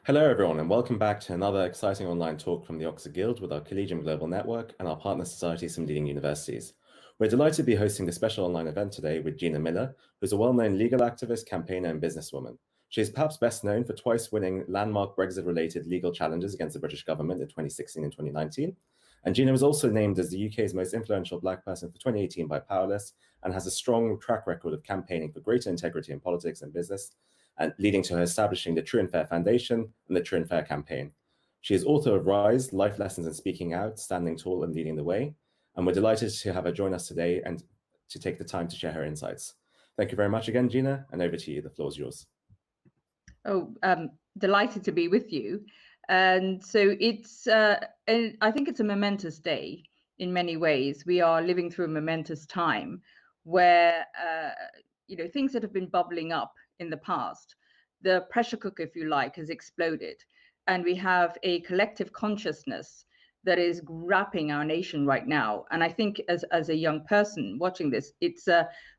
Hello, everyone, and welcome back to another exciting online talk from the Oxford Guild with our Collegium Global Network and our partner societies from leading universities. We're delighted to be hosting a special online event today with Gina Miller, who's a well-known legal activist, campaigner, and businesswoman. She is perhaps best known for twice winning landmark Brexit-related legal challenges against the British government in 2016 and 2019. And Gina was also named as the UK's most influential Black person for 2018 by Powerlist and has a strong track record of campaigning for greater integrity in politics and business, and leading to her establishing the True and Fair Foundation and the True and Fair campaign. She is author of Rise, Life Lessons in Speaking Out, Standing Tall and Leading the Way. And we're delighted to have her join us today and to take the time to share her insights. Thank you very much again, Gina, and over to you. The floor is yours. Oh, delighted to be with you. And so I think it's a momentous day in many ways. We are living through a momentous time where, things that have been bubbling up in the past, the pressure cooker, if you like, has exploded. And we have a collective consciousness that is wrapping our nation right now. And I think as a young person watching this, it's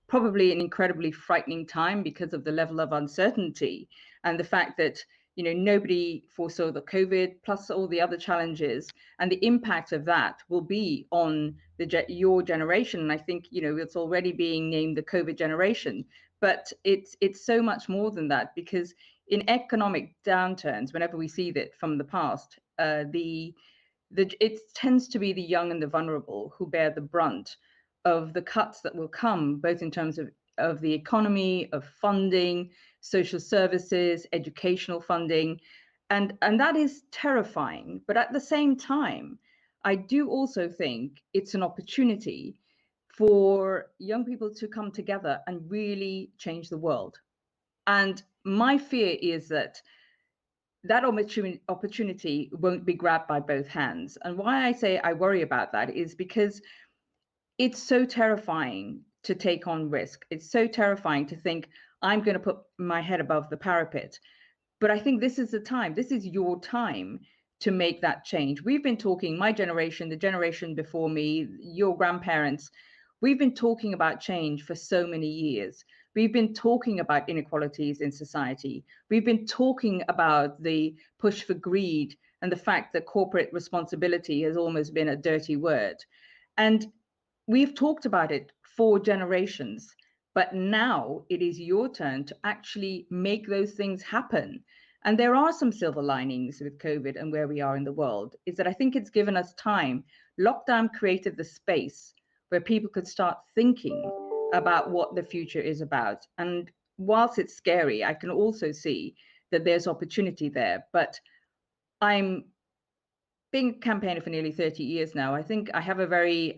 probably an incredibly frightening time because of the level of uncertainty and the fact that nobody foresaw the COVID plus all the other challenges, and the impact of that will be on your generation. And I think it's already being named the COVID generation, but it's so much more than that, because in economic downturns, whenever we see that from the past, it tends to be the young and the vulnerable who bear the brunt of the cuts that will come, both in terms of the economy, of funding, social services, educational funding. And that is terrifying. But at the same time, I do also think it's an opportunity for young people to come together and really change the world. And my fear is that opportunity won't be grabbed by both hands. And why I say I worry about that is because it's so terrifying to take on risk. It's so terrifying to think I'm going to put my head above the parapet. But I think this is the time. This is your time to make that change. We've been talking, my generation, the generation before me, your grandparents, we've been talking about change for so many years. We've been talking about inequalities in society. We've been talking about the push for greed and the fact that corporate responsibility has almost been a dirty word. And we've talked about it for generations, but now it is your turn to actually make those things happen. And there are some silver linings with COVID and where we are in the world, is that I think it's given us time. Lockdown created the space where people could start thinking about what the future is about. And whilst it's scary, I can also see that there's opportunity there. But I'm being a campaigner for nearly 30 years now. I think I have a very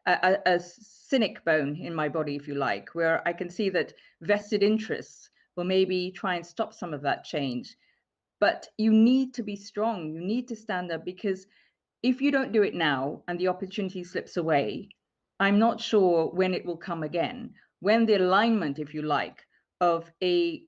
a cynic bone in my body, if you like, where I can see that vested interests will maybe try and stop some of that change. But you need to be strong. You need to stand up, because if you don't do it now and the opportunity slips away, I'm not sure when it will come again, when the alignment, if you like, of a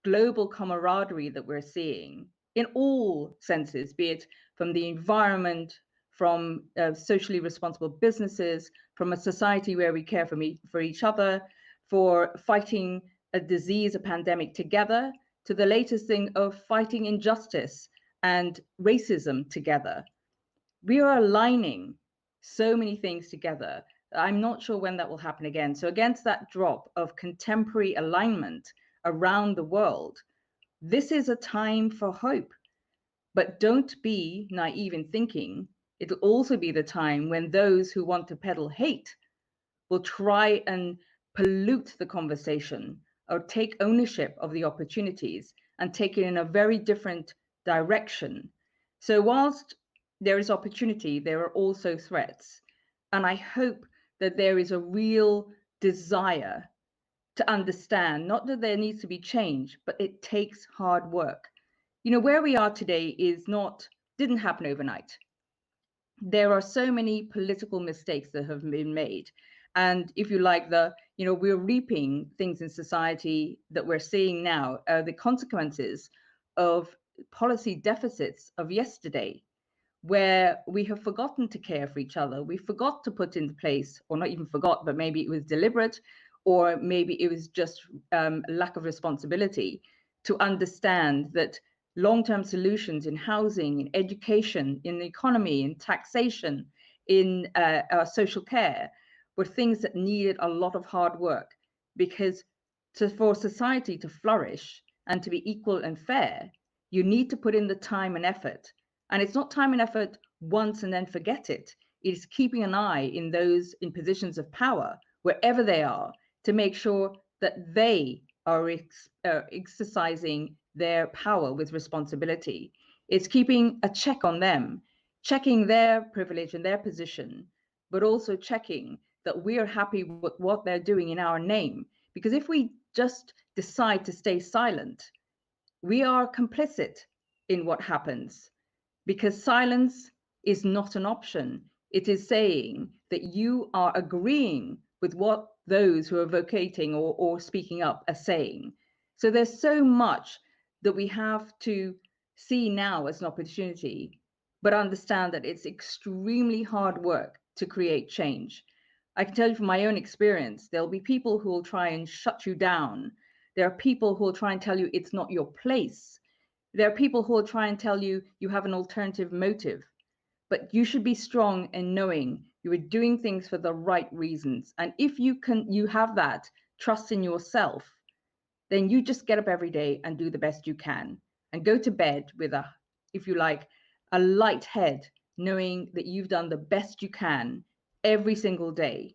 global camaraderie that we're seeing in all senses, be it from the environment, from socially responsible businesses, from a society where we care for each other, for fighting a disease, a pandemic together, to the latest thing of fighting injustice and racism together. We are aligning so many things together. I'm not sure when that will happen again. So against that drop of contemporary alignment around the world, this is a time for hope. But don't be naive in thinking it'll also be the time when those who want to peddle hate will try and pollute the conversation or take ownership of the opportunities and take it in a very different direction. So whilst there is opportunity, there are also threats. And I hope that there is a real desire to understand, not that there needs to be change, but it takes hard work. Where we are today didn't happen overnight. There are so many political mistakes that have been made. And if you like, we're reaping things in society that we're seeing now, the consequences of policy deficits of yesterday, where we have forgotten to care for each other. We forgot to put into place, or not even forgot, but maybe it was deliberate, or maybe it was just lack of responsibility to understand that long-term solutions in housing, in education, in the economy, in taxation, in social care, were things that needed a lot of hard work, because for society to flourish and to be equal and fair, you need to put in the time and effort. And it's not time and effort once and then forget it. It is keeping an eye in those in positions of power, wherever they are, to make sure that they are exercising their power with responsibility. It's keeping a check on them, checking their privilege and their position, but also checking that we're happy with what they're doing in our name. Because if we just decide to stay silent, we are complicit in what happens, because silence is not an option. It is saying that you are agreeing with what those who are vocating or speaking up are saying. So there's so much that we have to see now as an opportunity, but understand that it's extremely hard work to create change. I can tell you from my own experience, there'll be people who will try and shut you down. There are people who will try and tell you it's not your place. There are people who will try and tell you you have an alternative motive. But you should be strong in knowing you are doing things for the right reasons. And if you have that trust in yourself, then you just get up every day and do the best you can, and go to bed with if you like, a light head, knowing that you've done the best you can every single day.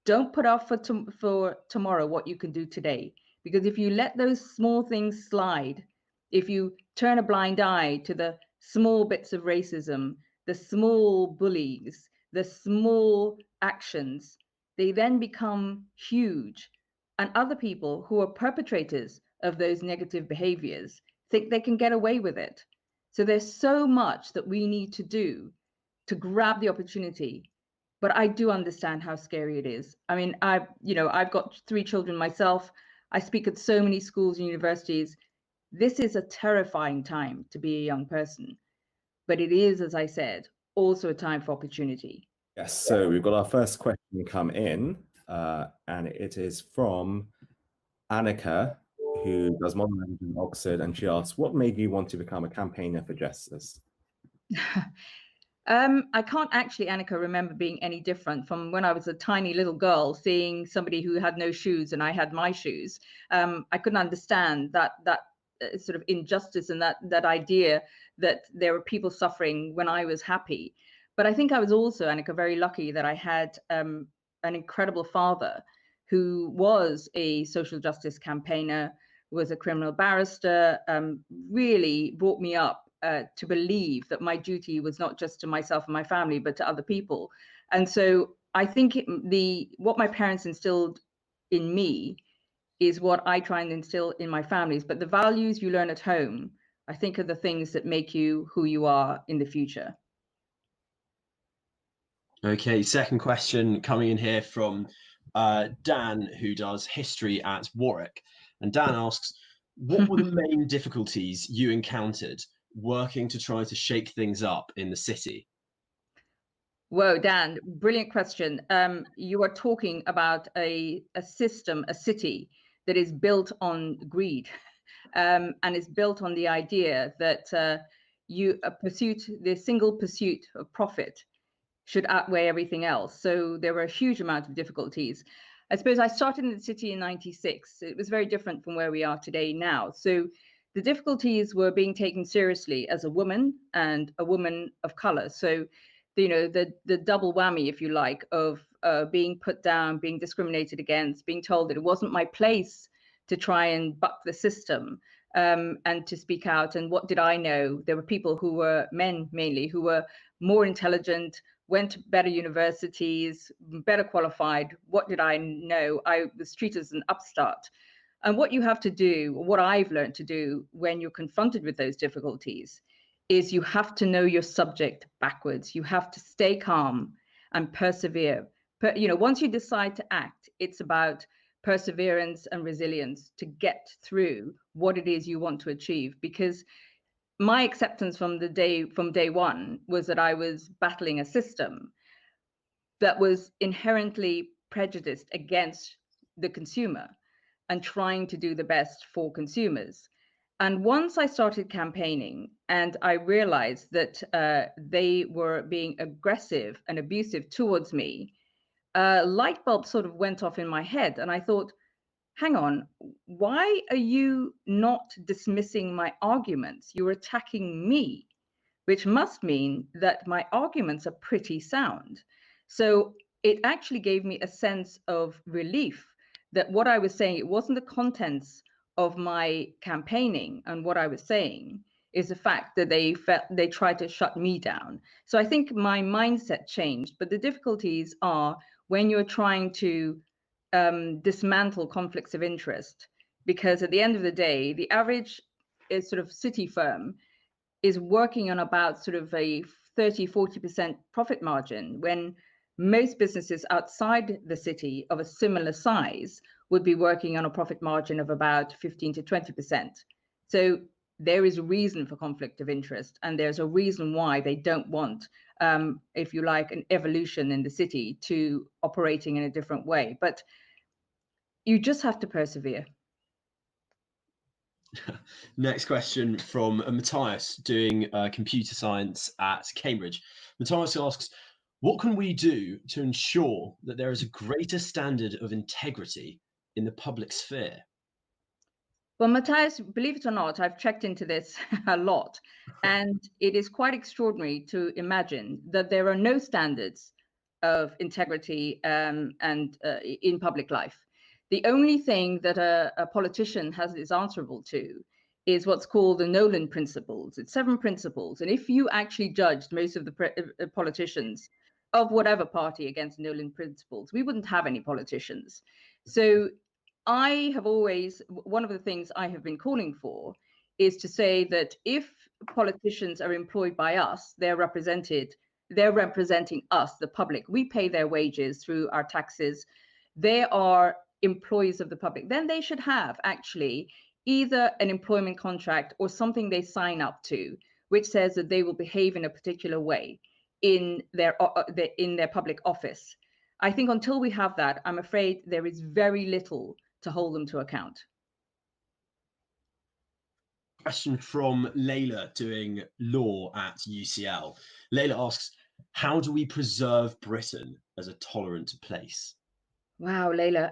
Don't put off for tomorrow what you can do today, because if you let those small things slide, if you turn a blind eye to the small bits of racism, the small bullies, the small actions, they then become huge. And other people who are perpetrators of those negative behaviors think they can get away with it. So there's so much that we need to do to grab the opportunity. But I do understand how scary it is. I mean, I've got 3 children myself. I speak at so many schools and universities. This is a terrifying time to be a young person. But it is, as I said, also a time for opportunity. Yes, so we've got our first question come in, and it is from Annika, who does modern language in Oxford, and she asks, what made you want to become a campaigner for justice? I can't actually, Annika, remember being any different from when I was a tiny little girl, seeing somebody who had no shoes and I had my shoes. I couldn't understand that sort of injustice and that idea that there were people suffering when I was happy. But I think I was also, Annika, very lucky that I had an incredible father who was a social justice campaigner, was a criminal barrister, really brought me up to believe that my duty was not just to myself and my family, but to other people. And so I think what my parents instilled in me is what I try and instill in my families. But the values you learn at home, I think, are the things that make you who you are in the future. Okay, second question coming in here from Dan, who does history at Warwick. And Dan asks, what were the main difficulties you encountered working to try to shake things up in the city? Whoa, Dan, brilliant question. You are talking about a system, a city that is built on greed, and is built on the idea that the single pursuit of profit should outweigh everything else. So there were a huge amount of difficulties. I suppose I started in the city in '96. It was very different from where we are today now. So the difficulties were being taken seriously as a woman and a woman of color. So, the double whammy, if you like, of being put down, being discriminated against, being told that it wasn't my place to try and buck the system, and to speak out. And what did I know? There were people who were men mainly, who were more intelligent, went to better universities, better qualified. What did I know? I was treated as an upstart. And what you have to do, what I've learned to do when you're confronted with those difficulties, is you have to know your subject backwards. You have to stay calm and persevere. Once you decide to act, it's about perseverance and resilience to get through what it is you want to achieve. Because my acceptance from day one was that I was battling a system that was inherently prejudiced against the consumer and trying to do the best for consumers. And once I started campaigning and I realized that they were being aggressive and abusive towards me, a light bulb sort of went off in my head. And I thought, hang on, why are you not dismissing my arguments? You're attacking me, which must mean that my arguments are pretty sound. So it actually gave me a sense of relief that what I was saying, it wasn't the contents of my campaigning and what I was saying, is the fact that they tried to shut me down. So I think my mindset changed, but the difficulties are when you're trying to dismantle conflicts of interest, because at the end of the day, the average is sort of city firm is working on about sort of a 30-40% profit margin, when most businesses outside the city of a similar size would be working on a profit margin of about 15 to 20%. So there is a reason for conflict of interest, and there's a reason why they don't want, if you like, an evolution in the city to operating in a different way. But you just have to persevere. Next question from Matthias, doing computer science at Cambridge. Matthias asks, what can we do to ensure that there is a greater standard of integrity in the public sphere? Well, Matthias, believe it or not, I've checked into this a lot, and it is quite extraordinary to imagine that there are no standards of integrity in public life. The only thing that a politician is answerable to is what's called the Nolan principles. It's 7 principles. And if you actually judged most of the politicians of whatever party against Nolan principles, we wouldn't have any politicians. So I have always, one of the things I have been calling for is to say that if politicians are employed by us, they're representing us, the public. We pay their wages through our taxes. They are employees of the public. Then they should have actually either an employment contract or something they sign up to, which says that they will behave in a particular way in their public office. I think until we have that, I'm afraid there is very little to hold them to account. Question from Laila, doing law at UCL. Laila asks, how do we preserve Britain as a tolerant place? Wow, Laila.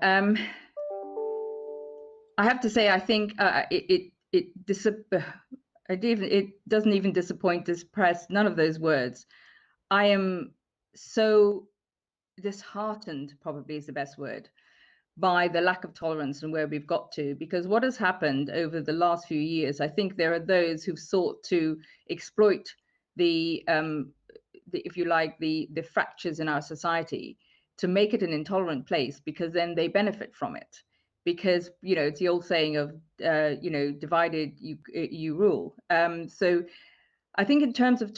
I have to say, I think it doesn't even disappoint this press. None of those words. I am so disheartened, probably is the best word, by the lack of tolerance and where we've got to, because what has happened over the last few years, I think there are those who've sought to exploit the if you like, the fractures in our society to make it an intolerant place, because then they benefit from it. Because, you know, it's the old saying of, divided you rule. So I think in terms of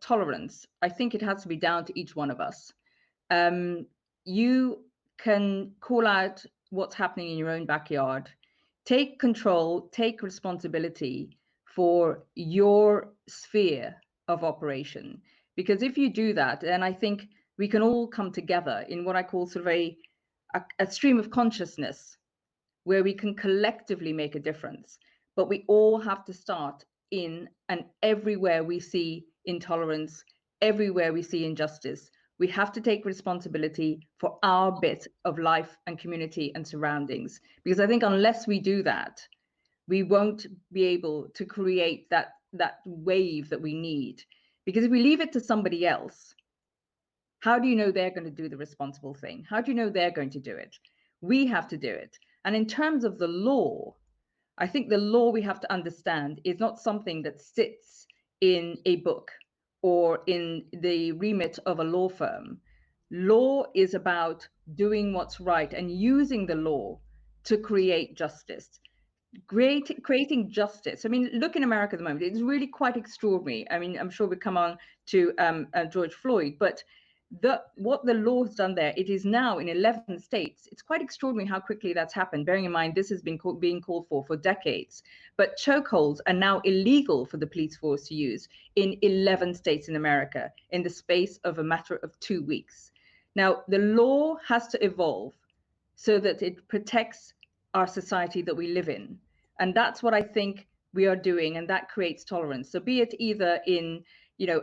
tolerance, I think it has to be down to each one of us. You can call out what's happening in your own backyard, take control, take responsibility for your sphere of operation. Because if you do that, then I think we can all come together in what I call sort of a stream of consciousness, where we can collectively make a difference. But we all have to start in, and everywhere we see intolerance, everywhere we see injustice, we have to take responsibility for our bit of life and community and surroundings. Because I think unless we do that, we won't be able to create that wave that we need. Because if we leave it to somebody else, how do you know they're going to do the responsible thing? How do you know they're going to do it? We have to do it. And in terms of the law, I think the law, we have to understand, is not something that sits in a book or in the remit of a law firm. Law is about doing what's right and using the law to create justice. Creating justice. I mean, look in America at the moment, it's really quite extraordinary. I mean, I'm sure we'll come on to George Floyd, but what the law has done there, it is now in 11 states. It's quite extraordinary how quickly that's happened, bearing in mind this has been being called for decades. But chokeholds are now illegal for the police force to use in 11 states in America in the space of a matter of 2 weeks. Now, the law has to evolve so that it protects our society that we live in. And that's what I think we are doing, and that creates tolerance. So be it either in,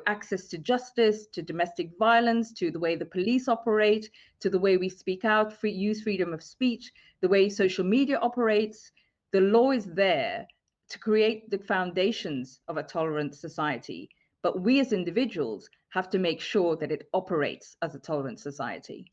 access to justice, to domestic violence, to the way the police operate, to the way we speak out, use freedom of speech, the way social media operates, the law is there to create the foundations of a tolerant society. But we as individuals have to make sure that it operates as a tolerant society.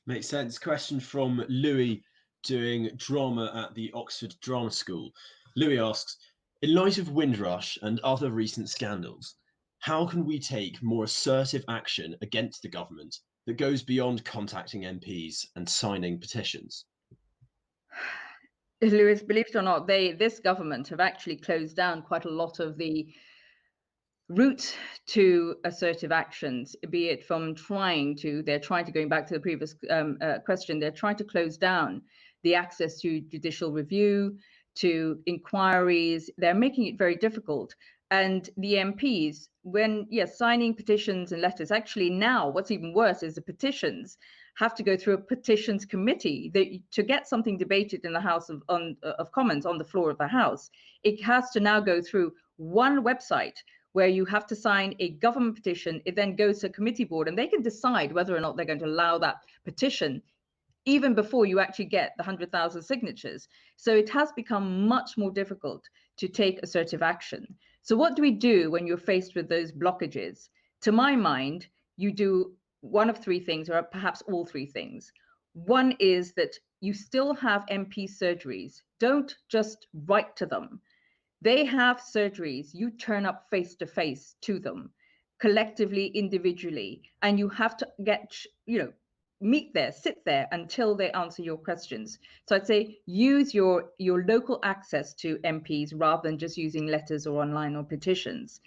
Makes sense. Question from Louis, doing drama at the Oxford Drama School. Louis asks, in light of Windrush and other recent scandals, how can we take more assertive action against the government that goes beyond contacting MPs and signing petitions? Louis, believe it or not, this government have actually closed down quite a lot of the route to assertive actions, be it from going back to the previous question, they're trying to close down the access to judicial review, to inquiries. They're making it very difficult. And the MPs, signing petitions and letters, actually now what's even worse is the petitions have to go through a petitions committee. To get something debated in the House of Commons on the floor of the House, it has to now go through one website where you have to sign a government petition. It then goes to a committee board, and they can decide whether or not they're going to allow that petition even before you actually get the 100,000 signatures. So it has become much more difficult to take assertive action. So what do we do when you're faced with those blockages? To my mind, you do one of three things, or perhaps all three things. One is that you still have MP surgeries. Don't just write to them. They have surgeries. You turn up face to face to them, collectively, individually, and you have to meet there, sit there until they answer your questions. So I'd say use your local access to MPs rather than just using letters or online or petitions.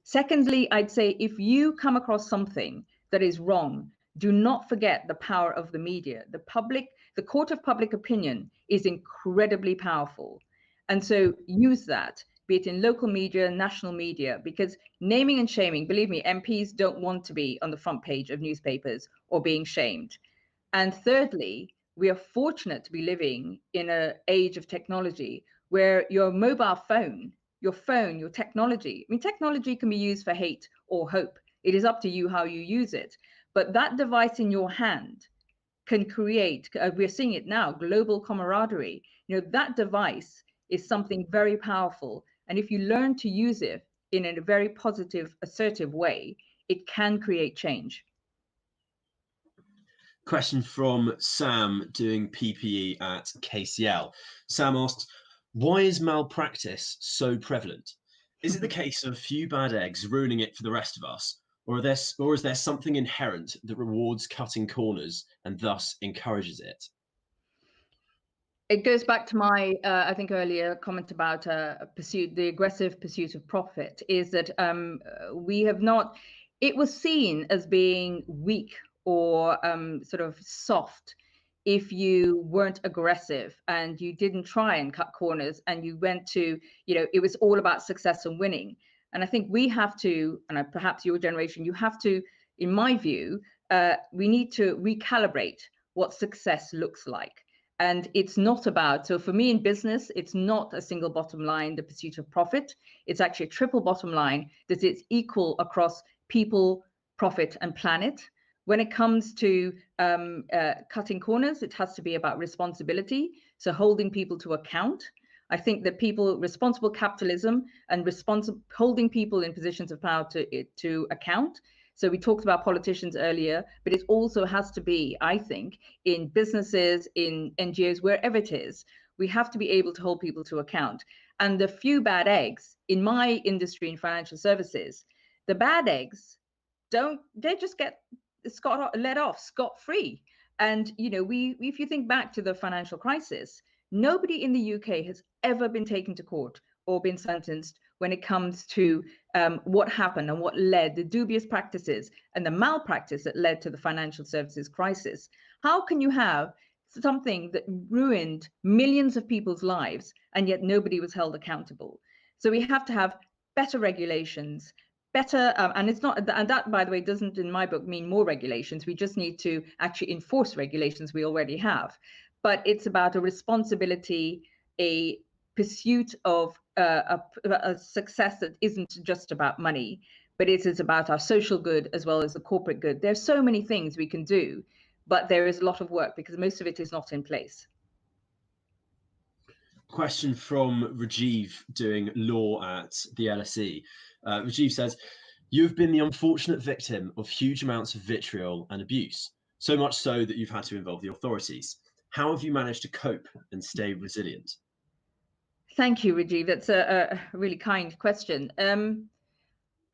Secondly, I'd say if you come across something that is wrong, do not forget the power of the media. The court of public opinion is incredibly powerful. And so use that, be it in local media, national media, because naming and shaming, believe me, MPs don't want to be on the front page of newspapers or being shamed. And thirdly, we are fortunate to be living in an age of technology where your mobile phone, your technology, technology can be used for hate or hope. It is up to you how you use it. But that device in your hand can create, we're seeing it now, global camaraderie. That device is something very powerful. And if you learn to use it in a very positive, assertive way, it can create change. Question from Sam, doing PPE at KCL. Sam asks, why is malpractice so prevalent? Is it the case of a few bad eggs ruining it for the rest of us? Or is there something inherent that rewards cutting corners and thus encourages it? It goes back to my, I think, earlier comment about the aggressive pursuit of profit, is that it was seen as being weak or sort of soft if you weren't aggressive and you didn't try and cut corners and you went to, it was all about success and winning. And I think we have to, and perhaps your generation, you have to, in my view, we need to recalibrate what success looks like. And it's not about, so for me in business, it's not a single bottom line, the pursuit of profit. It's actually a triple bottom line that it's equal across people, profit, and planet. When it comes to cutting corners, it has to be about responsibility. So holding people to account. I think that responsible capitalism and holding people in positions of power to account. So we talked about politicians earlier, but it also has to be, I think, in businesses, in NGOs, wherever it is, we have to be able to hold people to account. And the few bad eggs in my industry in financial services, the bad eggs they just get let off scot-free. And, if you think back to the financial crisis, nobody in the UK has ever been taken to court or been sentenced when it comes to what happened and what led, the dubious practices and the malpractice that led to the financial services crisis. How can you have something that ruined millions of people's lives and yet nobody was held accountable? So we have to have better regulations, and it's not, and that, by the way, doesn't in my book mean more regulations. We just need to actually enforce regulations we already have. But it's about a responsibility, a pursuit of a success that isn't just about money, but it is about our social good as well as the corporate good. There's so many things we can do, but there is a lot of work because most of it is not in place. Question from Rajiv, doing law at the LSE. Rajiv says, you've been the unfortunate victim of huge amounts of vitriol and abuse, so much so that you've had to involve the authorities. How have you managed to cope and stay resilient? Thank you, Rajiv. That's a really kind question.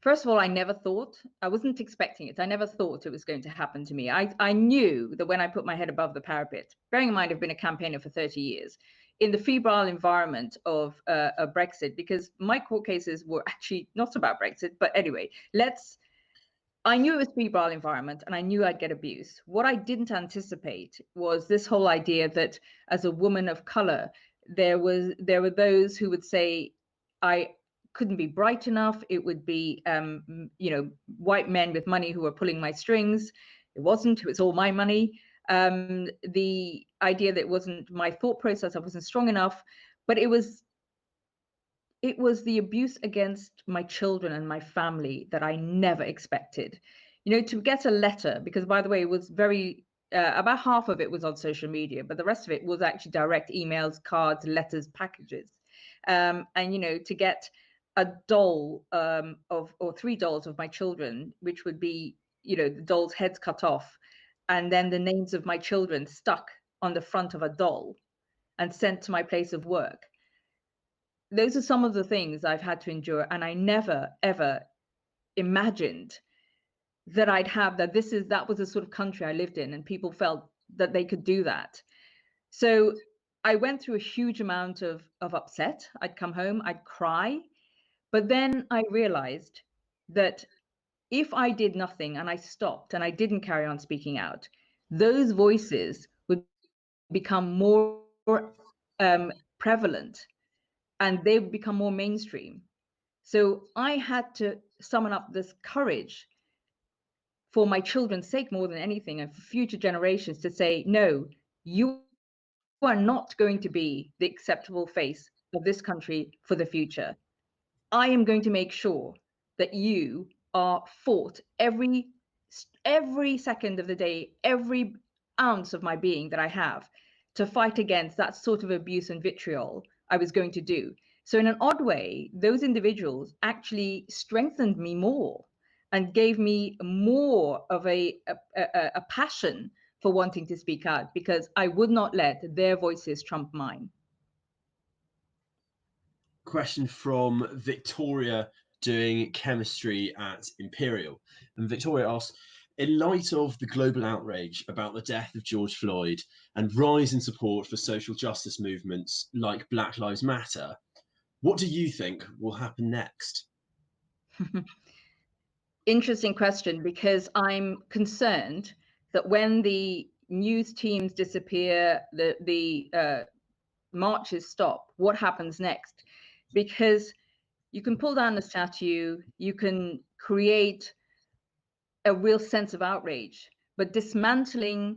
First of all, I wasn't expecting it. I never thought it was going to happen to me. I knew that when I put my head above the parapet, bearing in mind I've been a campaigner for 30 years, in the febrile environment of Brexit, because my court cases were actually not about Brexit, but anyway, I knew it was febrile environment and I knew I'd get abuse. What I didn't anticipate was this whole idea that as a woman of color, there were those who would say I couldn't be bright enough. It would be, white men with money who were pulling my strings. It wasn't. It was all my money. The idea that it wasn't my thought process, I wasn't strong enough, but it was the abuse against my children and my family that I never expected. To get a letter, because by the way, it was very about half of it was on social media, but the rest of it was actually direct emails, cards, letters, packages, and to get a doll or 3 dolls of my children, which would be the dolls' heads cut off, and then the names of my children stuck on the front of a doll and sent to my place of work. Those are some of the things I've had to endure, and I never ever imagined that I'd have that. That was the sort of country I lived in, and people felt that they could do that. So I went through a huge amount of upset. I'd come home, I'd cry, but then I realized that if I did nothing and I stopped and I didn't carry on speaking out, those voices would become more prevalent and they would become more mainstream. So I had to summon up this courage for my children's sake more than anything, and for future generations, to say, no, you are not going to be the acceptable face of this country for the future. I am going to make sure that you are fought every second of the day, every ounce of my being that I have, to fight against that sort of abuse and vitriol I was going to do. So in an odd way, those individuals actually strengthened me more and gave me more of a passion for wanting to speak out, because I would not let their voices trump mine. Question from Victoria, doing chemistry at Imperial. And Victoria asks, in light of the global outrage about the death of George Floyd and rise in support for social justice movements like Black Lives Matter, what do you think will happen next? Interesting question, because I'm concerned that when the news teams disappear, the marches stop, what happens next? Because you can pull down a statue, you can create a real sense of outrage, but dismantling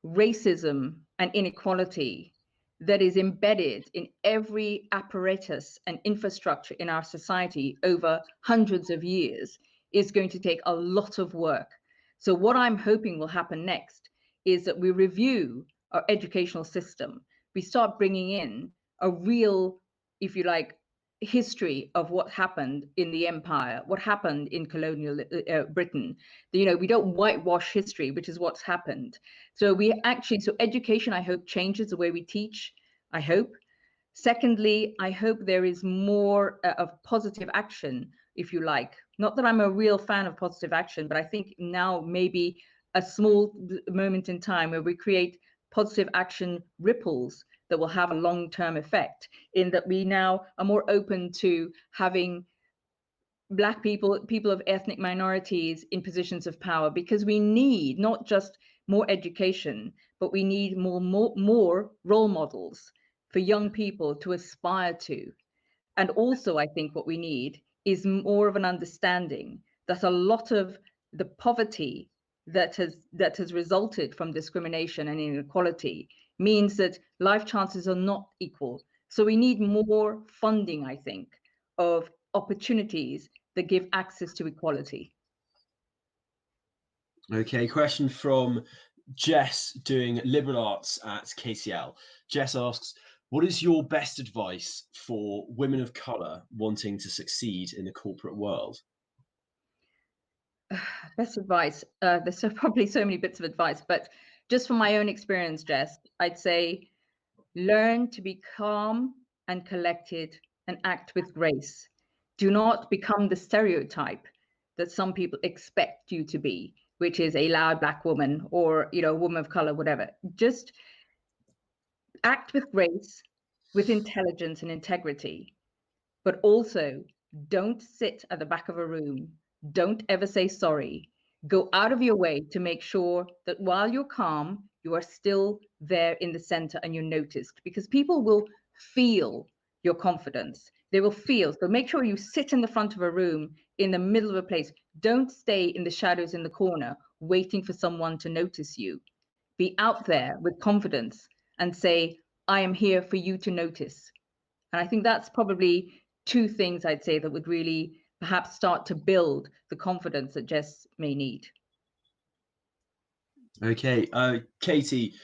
racism and inequality that is embedded in every apparatus and infrastructure in our society over hundreds of years is going to take a lot of work. So what I'm hoping will happen next is that we review our educational system. We start bringing in a real, if you like, history of what happened in the empire, what happened in colonial Britain. We don't whitewash history, which is what's happened. So education, I hope, changes the way we teach, I hope. Secondly, I hope there is more of positive action, if you like. Not that I'm a real fan of positive action, but I think now maybe a small moment in time where we create positive action ripples that will have a long-term effect, in that we now are more open to having Black people, people of ethnic minorities in positions of power, because we need not just more education, but we need more role models for young people to aspire to. And also, I think what we need is more of an understanding that a lot of the poverty that has resulted from discrimination and inequality means that life chances are not equal, So we need more funding, I think, of opportunities that give access to equality. Okay, question from Jess doing liberal arts at KCL. Jess asks, what is your best advice for women of colour wanting to succeed in the corporate world? Best advice. There's probably so many bits of advice, but just from my own experience, Jess, I'd say learn to be calm and collected and act with grace. Do not become the stereotype that some people expect you to be, which is a loud black woman or, a woman of color, whatever. Just act with grace, with intelligence and integrity, but also don't sit at the back of a room. Don't ever say sorry. Go out of your way to make sure that while you're calm, you are still there in the center and you're noticed, because people will feel your confidence. They will feel. So make sure you sit in the front of a room, in the middle of a place. Don't stay in the shadows in the corner, waiting for someone to notice you. Be out there with confidence and say, I am here for you to notice. And I think that's probably two things I'd say that would really perhaps start to build the confidence that Jess may need. Okay, Katy,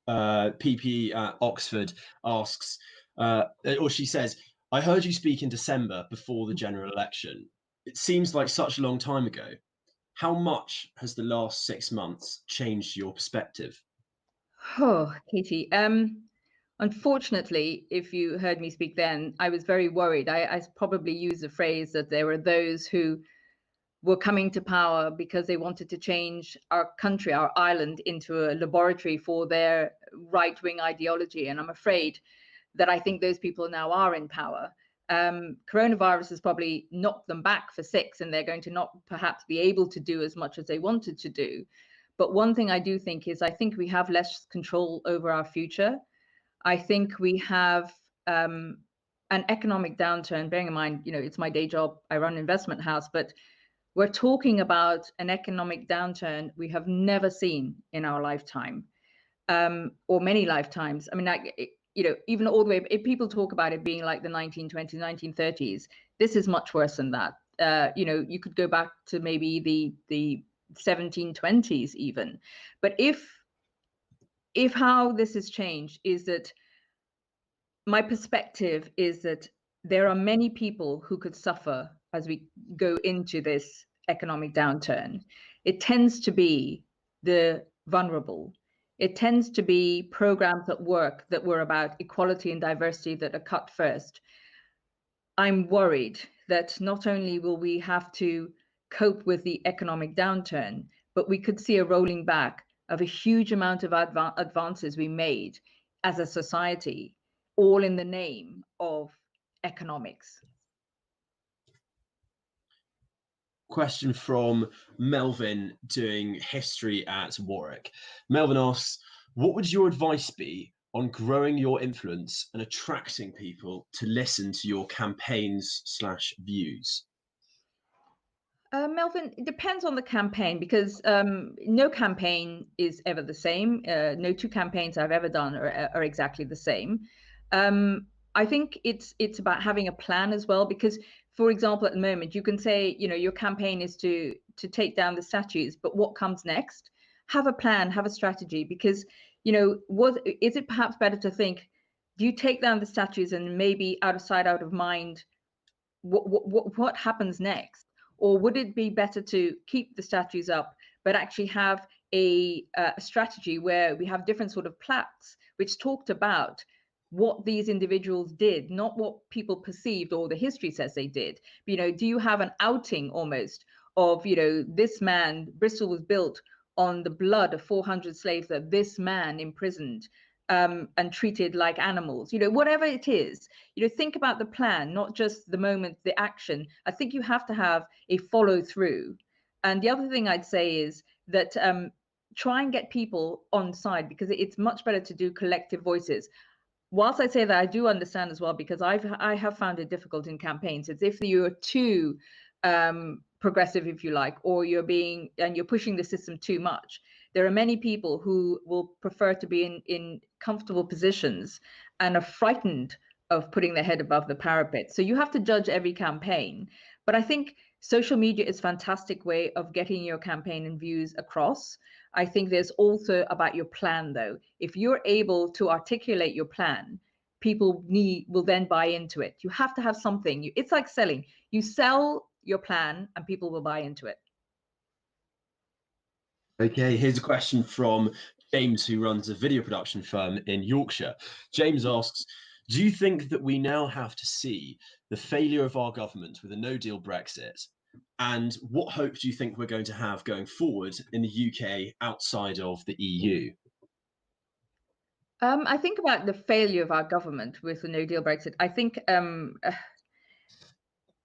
PP at Oxford asks, or she says, I heard you speak in December before the general election. It seems like such a long time ago. How much has the last 6 months changed your perspective? Oh, Katy. Unfortunately, if you heard me speak then, I was very worried. I probably used the phrase that there were those who were coming to power because they wanted to change our country, our island, into a laboratory for their right-wing ideology. And I'm afraid that I think those people now are in power. Coronavirus has probably knocked them back for 6, and they're going to not perhaps be able to do as much as they wanted to do. But one thing I do think is I think we have less control over our future. I think we have an economic downturn, bearing in mind, it's my day job, I run an investment house, but we're talking about an economic downturn we have never seen in our lifetime, or many lifetimes. I mean, even all the way, if people talk about it being like the 1920s, 1930s, this is much worse than that. You could go back to maybe the 1720s even. But if how this has changed is that my perspective is that there are many people who could suffer as we go into this economic downturn. It tends to be the vulnerable. It tends to be programs at work that were about equality and diversity that are cut first. I'm worried that not only will we have to cope with the economic downturn, but we could see a rolling back of a huge amount of advances we made as a society, all in the name of economics. Question from Melvyn doing history at Warwick. Melvyn asks, what would your advice be on growing your influence and attracting people to listen to your campaigns/views? Melvyn, it depends on the campaign, because no campaign is ever the same. No two campaigns I've ever done are exactly the same. I think it's about having a plan as well, because, for example, at the moment, you can say, your campaign is to take down the statues, but what comes next? Have a plan, have a strategy, because, is it perhaps better to think, do you take down the statues and maybe out of sight, out of mind, what happens next? Or would it be better to keep the statues up, but actually have a strategy where we have different sort of plaques which talked about what these individuals did, not what people perceived or the history says they did. Do you have an outing almost of, this man, Bristol was built on the blood of 400 slaves that this man imprisoned and treated like animals, whatever it is, think about the plan, not just the moment, the action. I think you have to have a follow through. And the other thing I'd say is that try and get people on side, because it's much better to do collective voices. Whilst I say that, I do understand as well, because I have found it difficult in campaigns. It's if you're too progressive, if you like, or you're pushing the system too much. There are many people who will prefer to be in comfortable positions and are frightened putting their head above the parapet. So you have to judge every campaign. But I think social media is a fantastic way of getting your campaign and views across. I think there's also about your plan, though. If you're able to articulate your plan, people will then buy into it. You have to have something. It's like selling. You sell your plan and people will buy into it. Okay, here's a question from James, who runs a video production firm in Yorkshire. James asks, do you think that we now have to see the failure of our government with a no-deal Brexit? And what hope do you think we're going to have going forward in the UK outside of the EU? I think about the failure of our government with the no-deal Brexit. I think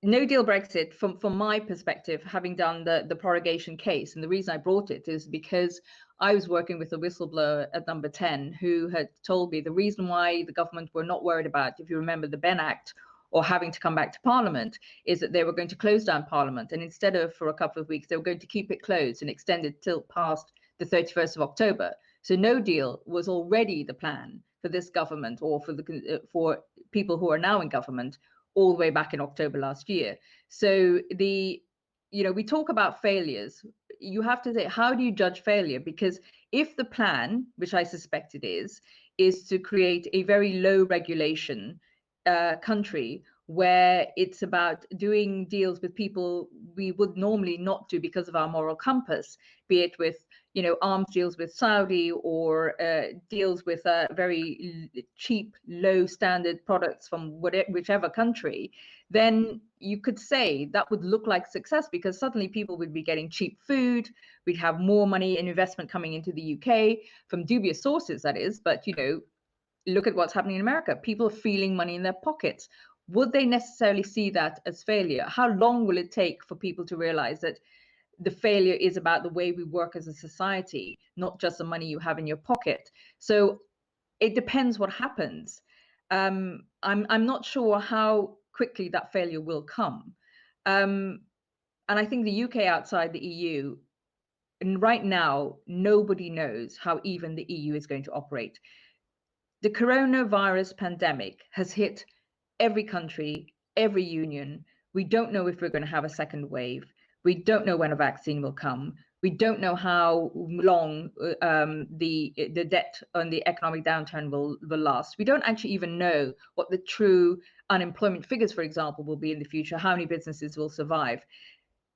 no-deal Brexit, from my perspective, having done the prorogation case, and the reason I brought it is because I was working with a whistleblower at Number 10 who had told me the reason why the government were not worried about, if you remember the Ben Act, or having to come back to Parliament, is that they were going to close down Parliament. And instead of for a couple of weeks, they were going to keep it closed and extend it till past the 31st of October. So no deal was already the plan for this government, or for people who are now in government, all the way back in October last year. So we talk about failures. You have to say, how do you judge failure? Because if the plan, which I suspect it is to create a very low regulation country where it's about doing deals with people we would normally not do because of our moral compass, be it with arms deals with Saudi, or deals with very cheap, low standard products from whichever country, then you could say that would look like success, because suddenly people would be getting cheap food. We'd have more money and investment coming into the UK from dubious sources, that is. But, look at what's happening in America. People are feeling money in their pockets. Would they necessarily see that as failure? How long will it take for people to realize that the failure is about the way we work as a society, not just the money you have in your pocket? So it depends what happens. I'm not sure how quickly that failure will come. And I think the UK outside the EU, and right now, nobody knows how even the EU is going to operate. The coronavirus pandemic has hit every country, every union. We don't know if we're going to have a second wave. We don't know when a vaccine will come. We don't know how long the debt and the economic downturn will last. We don't actually even know what the true unemployment figures, for example, will be in the future, how many businesses will survive.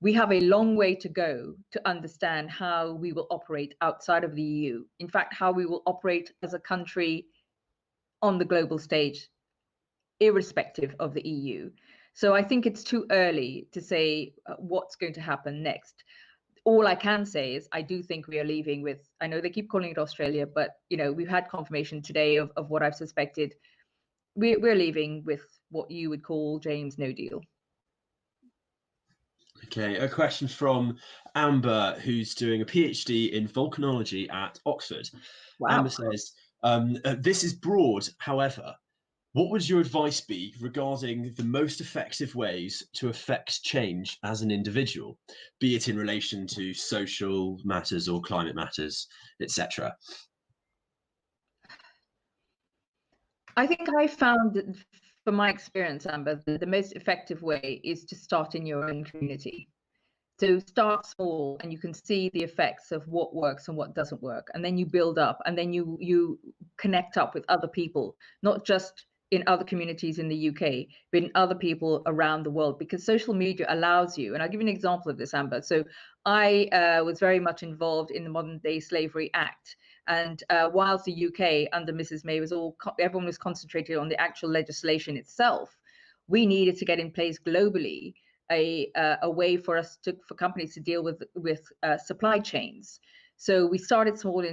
We have a long way to go to understand how we will operate outside of the EU. In fact, how we will operate as a country on the global stage, irrespective of the EU. So I think it's too early to say what's going to happen next. All I can say is I do think we are leaving with, I know they keep calling it Australia, but we've had confirmation today of what I've suspected. We're leaving with what you would call, James, no deal. Okay, a question from Amber, who's doing a PhD in volcanology at Oxford. Wow. Amber says, this is broad, however, what would your advice be regarding the most effective ways to affect change as an individual, be it in relation to social matters or climate matters, etc.? I think I found, from my experience, Amber, the most effective way is to start in your own community. So start small, and you can see the effects of what works and what doesn't work. And then you build up, and then you connect up with other people, not just in other communities in the UK, but in other people around the world, because social media allows you. And I'll give you an example of this, Amber. So I was very much involved in the Modern Day Slavery Act. And whilst the UK under Mrs. May everyone was concentrated on the actual legislation itself, we needed to get in place globally a way for companies to deal with supply chains. So we started small.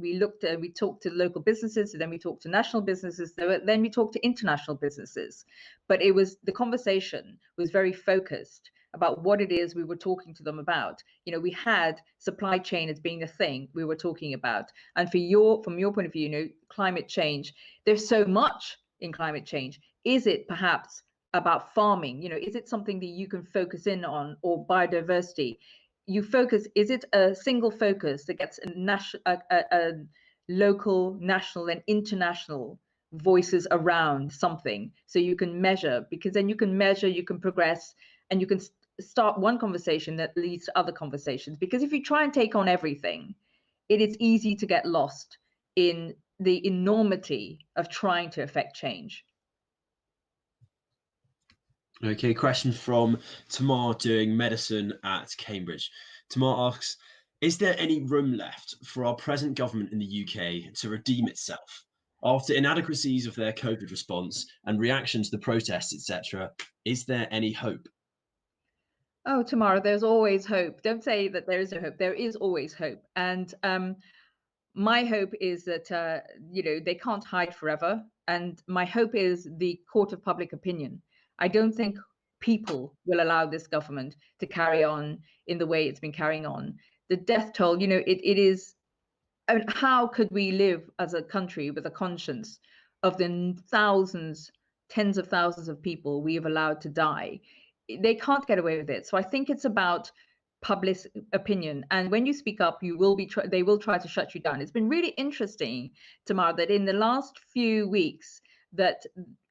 We talked to local businesses, then we talked to national businesses, then we talked to international businesses. But the conversation was very focused about what it is we were talking to them about. We had supply chain as being the thing we were talking about. And from your point of view, climate change, there's so much in climate change. Is it perhaps about farming? Is it something that you can focus in on, or biodiversity? Is it a single focus that gets a local, national, and international voices around something, so you can measure, because then you can measure, you can progress, and you can start one conversation that leads to other conversations. Because if you try and take on everything, it is easy to get lost in the enormity of trying to affect change. Okay, question from Tamar doing medicine at Cambridge. Tamar asks, is there any room left for our present government in the UK to redeem itself? After inadequacies of their COVID response and reaction to the protests, etc., is there any hope? Oh, Tamara, there's always hope. Don't say that there is no hope. There is always hope. And my hope is that, they can't hide forever. And my hope is the court of public opinion. I don't think people will allow this government to carry on in the way it's been carrying on. The death toll, it is, I mean, how could we live as a country with a conscience of the thousands, tens of thousands of people we have allowed to die? They can't get away with it. So I think it's about public opinion, and when you speak up, you will be they will try to shut you down. It's been really interesting, Tamar, that in the last few weeks, that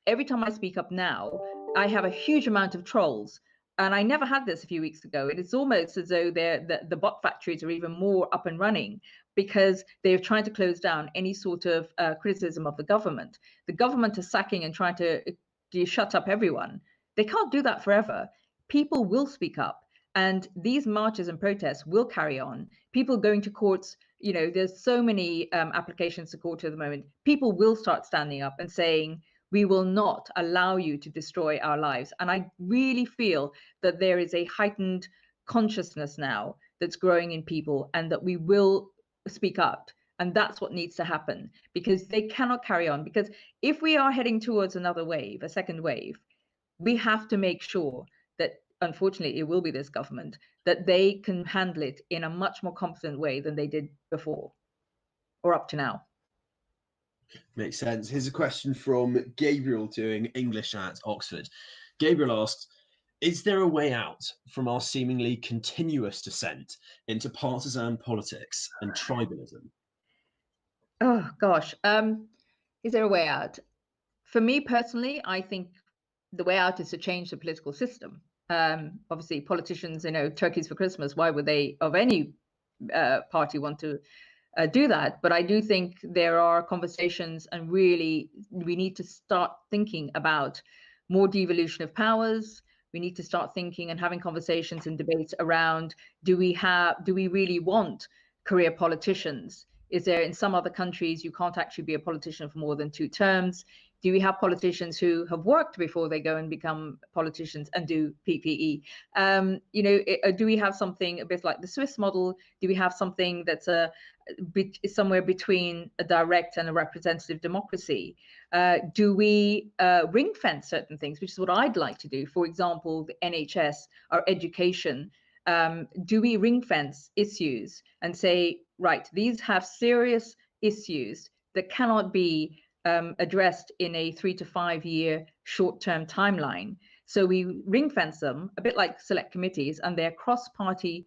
every time I speak up now, I have a huge amount of trolls, and I never had this a few weeks ago. It is almost as though the bot factories are even more up and running, because they're trying to close down any sort of criticism of the government. The government is sacking and trying to shut up everyone. They can't do that forever. People will speak up. And these marches and protests will carry on. People going to courts, there's so many applications to court at the moment. People will start standing up and saying, we will not allow you to destroy our lives. And I really feel that there is a heightened consciousness now that's growing in people, and that we will speak up. And that's what needs to happen, because they cannot carry on. Because if we are heading towards another wave, a second wave, we have to make sure that, unfortunately, it will be this government, that they can handle it in a much more competent way than they did before or up to now. Makes sense. Here's a question from Gabriel doing English at Oxford. Gabriel asks, is there a way out from our seemingly continuous descent into partisan politics and tribalism? Oh, gosh. Is there a way out? For me personally, I think the way out is to change the political system. Obviously, politicians, turkeys for Christmas, why would they, of any party, want to do that? But I do think there are conversations, and really we need to start thinking about more devolution of powers. We need to start thinking and having conversations and debates around, do we really want career politicians? Is there, in some other countries, you can't actually be a politician for more than 2 terms? Do we have politicians who have worked before they go and become politicians and do PPE? Do we have something a bit like the Swiss model? Do we have something that's somewhere between a direct and a representative democracy? Do we ring fence certain things, which is what I'd like to do? For example, the NHS, our education. Do we ring fence issues and say, right, these have serious issues that cannot be addressed in a 3 to 5 year short-term timeline? So we ring fence them, a bit like select committees, and they're cross-party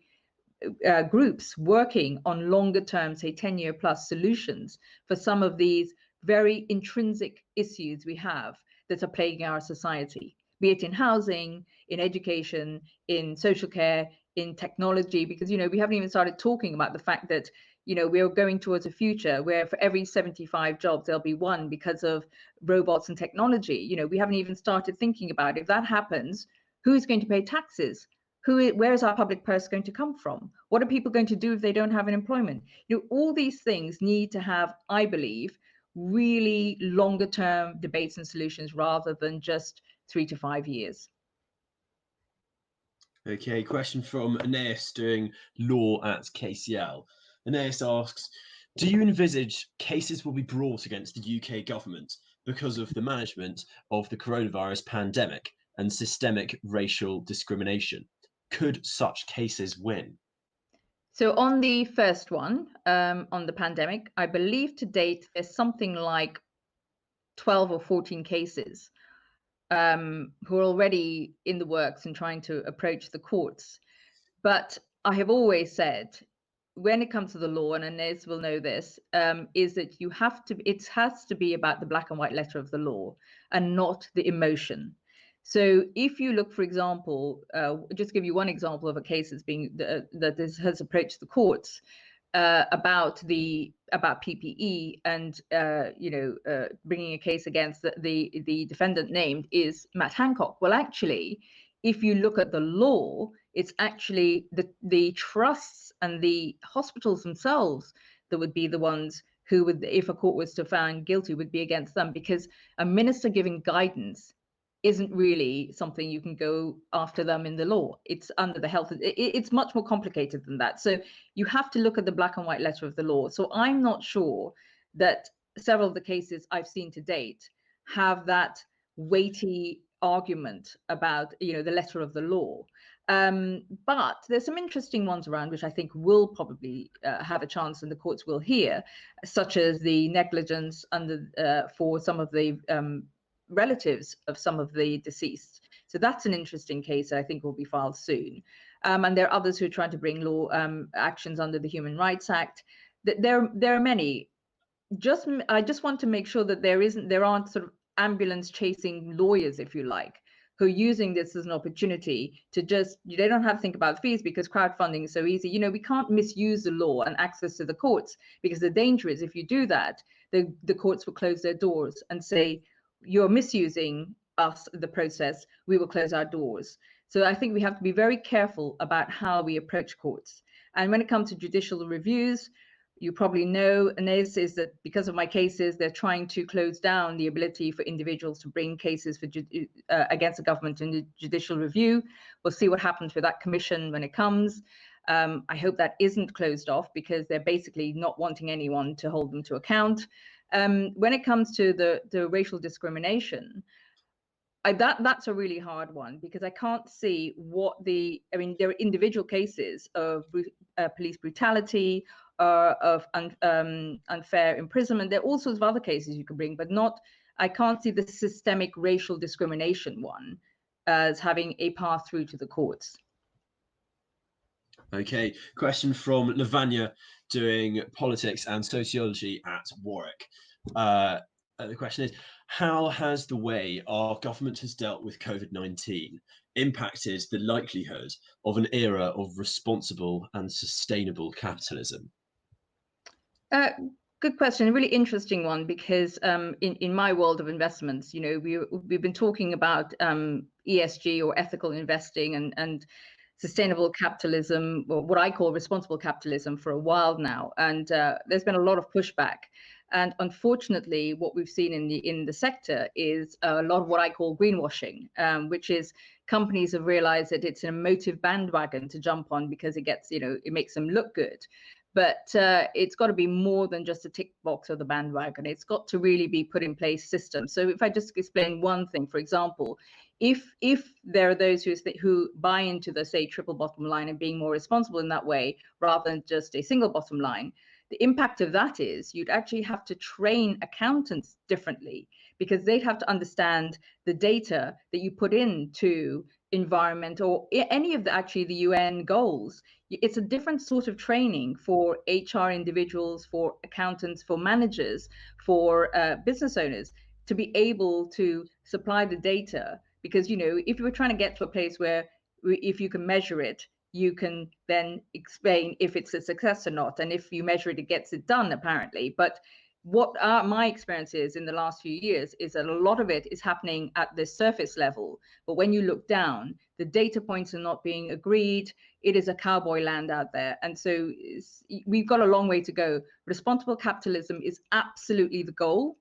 groups working on longer term, say 10-year plus solutions for some of these very intrinsic issues we have that are plaguing our society, be it in housing, in education, in social care, in technology, because we haven't even started talking about the fact that we're going towards a future where for every 75 jobs there'll be 1 because of robots and technology. We haven't even started thinking about, if that happens, who's going to pay taxes? Where is our public purse going to come from? What are people going to do if they don't have an employment? All these things need to have, I believe, really longer term debates and solutions rather than just 3 to 5 years. Okay, question from Aeneas doing law at KCL. Aeneas asks, do you envisage cases will be brought against the UK government because of the management of the coronavirus pandemic and systemic racial discrimination? Could such cases win? So on the first one, on the pandemic, I believe to date there's something like 12 or 14 cases who are already in the works and trying to approach the courts. But I have always said, when it comes to the law, and Inez will know this, is that it has to be about the black and white letter of the law and not the emotion. So if you look, for example, just give you one example of a case that's that has approached the courts about PPE and bringing a case against the defendant named is Matt Hancock. Well, actually, if you look at the law, it's actually the trusts and the hospitals themselves that would be the ones who would, if a court was to find guilty, would be against them, because a minister giving guidance isn't really something you can go after them in the law. It's under the health. It's much more complicated than that. So you have to look at the black and white letter of the law. So I'm not sure that several of the cases I've seen to date have that weighty argument about, the letter of the law. But there's some interesting ones around which I think will probably have a chance and the courts will hear, such as the negligence for some of the relatives of some of the deceased. So that's an interesting case that I think will be filed soon. And there are others who are trying to bring law actions under the Human Rights Act. There are many. I just want to make sure that there aren't sort of ambulance chasing lawyers, if you like, who are using this as an opportunity to they don't have to think about fees because crowdfunding is so easy. We can't misuse the law and access to the courts, because the danger is if you do that, the courts will close their doors and say, you're misusing the process, we will close our doors. So I think we have to be very careful about how we approach courts. And when it comes to judicial reviews, you probably know, Inez, is that because of my cases, they're trying to close down the ability for individuals to bring cases against the government in the judicial review. We'll see what happens with that commission when it comes. I hope that isn't closed off, because they're basically not wanting anyone to hold them to account. When it comes to the racial discrimination, that's a really hard one, because I can't see there are individual cases of police brutality, of unfair imprisonment. There are all sorts of other cases you can bring, but I can't see the systemic racial discrimination one as having a path through to the courts. Okay, question from Lavanya, doing politics and sociology at Warwick. The question is, how has the way our government has dealt with COVID-19 impacted the likelihood of an era of responsible and sustainable capitalism? Good question, a really interesting one, because in my world of investments, we've been talking about ESG, or ethical investing, and sustainable capitalism, or what I call responsible capitalism, for a while now, and there's been a lot of pushback. And unfortunately, what we've seen in the sector is a lot of what I call greenwashing, which is companies have realized that it's an emotive bandwagon to jump on because it makes them look good. But it's got to be more than just a tick box of the bandwagon. It's got to really be put in place systems. So if I just explain one thing, for example, if there are those who buy into the, say, triple bottom line and being more responsible in that way, rather than just a single bottom line, the impact of that is you'd actually have to train accountants differently, because they'd have to understand the data that you put into environment, or any of the UN goals. It's a different sort of training for HR individuals, for accountants, for managers, for business owners, to be able to supply the data. Because, if you were trying to get to a place where if you can measure it, you can then explain if it's a success or not. And if you measure it, it gets it done, apparently. But what my experience is in the last few years is that a lot of it is happening at the surface level. But when you look down, the data points are not being agreed. It is a cowboy land out there. And so we've got a long way to go. Responsible capitalism is absolutely the goal,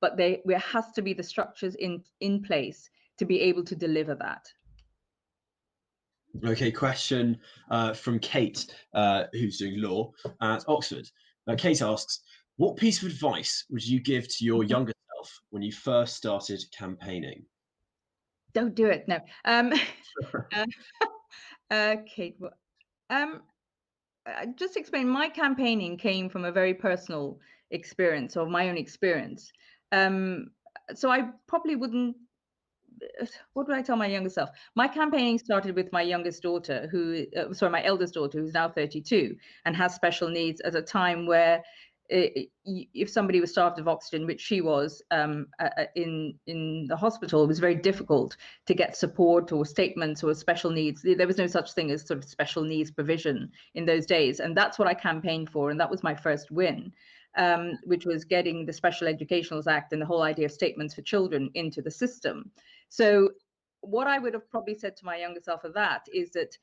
but there has to be the structures in place to be able to deliver that. Okay, question from Kate, who's doing law at Oxford. Kate asks, what piece of advice would you give to your younger self when you first started campaigning? Don't do it. No. Kate, just explain, my campaigning came from a very personal experience, or my own experience. So I probably wouldn't what would I tell my younger self? My campaigning started with my youngest daughter, my eldest daughter, who's now 32 and has special needs, at a time where if somebody was starved of oxygen, which she was, in the hospital, it was very difficult to get support or statements or special needs. There was no such thing as sort of special needs provision in those days. And that's what I campaigned for. And that was my first win, which was getting the Special Educationals Act and the whole idea of statements for children into the system. So what I would have probably said to my younger self of that is that,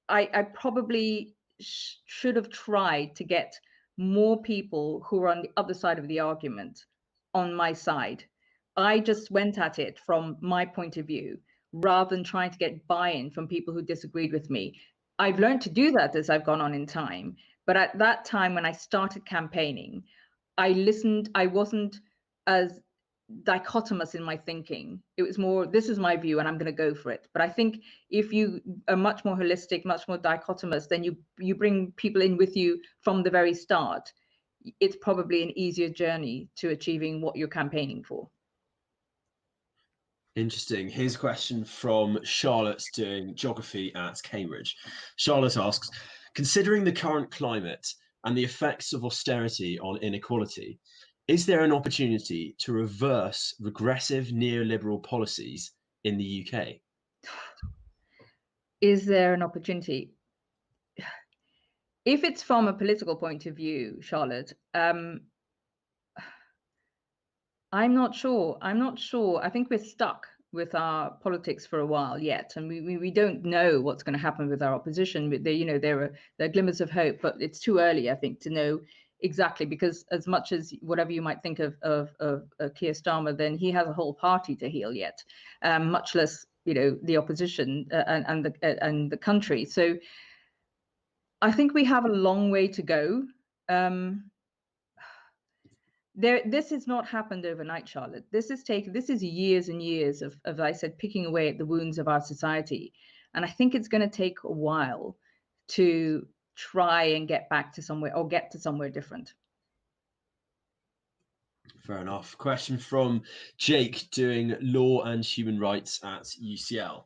I probably should have tried to get more people who are on the other side of the argument on my side. I just went at it from my point of view rather than trying to get buy-in from people who disagreed with me. I've learned to do that as I've gone on in time. But at that time, when I started campaigning, I listened. I wasn't as dichotomous in my thinking. It was more, this is my view and I'm going to go for it. But I think if you are much more holistic, much more dichotomous, then you bring people in with you from the very start. It's probably an easier journey to achieving what you're campaigning for. Interesting. Here's a question from Charlotte doing geography at Cambridge. Charlotte asks, considering the current climate and the effects of austerity on inequality, is there an opportunity to reverse regressive neoliberal policies in the UK? Is there an opportunity? If it's from a political point of view, Charlotte, I'm not sure. I think we're stuck with our politics for a while yet, and we don't know what's going to happen with our opposition. There are glimmers of hope, but it's too early, I think, to know exactly, because as much as whatever you might think of Keir Starmer, then he has a whole party to heal yet, much less the opposition and the country. So I think we have a long way to go. This has not happened overnight, Charlotte. This is years and years of, as I said, picking away at the wounds of our society. And I think it's going to take a while to try and get back to somewhere, or get to somewhere different. Fair enough. Question from Jake doing law and human rights at UCL.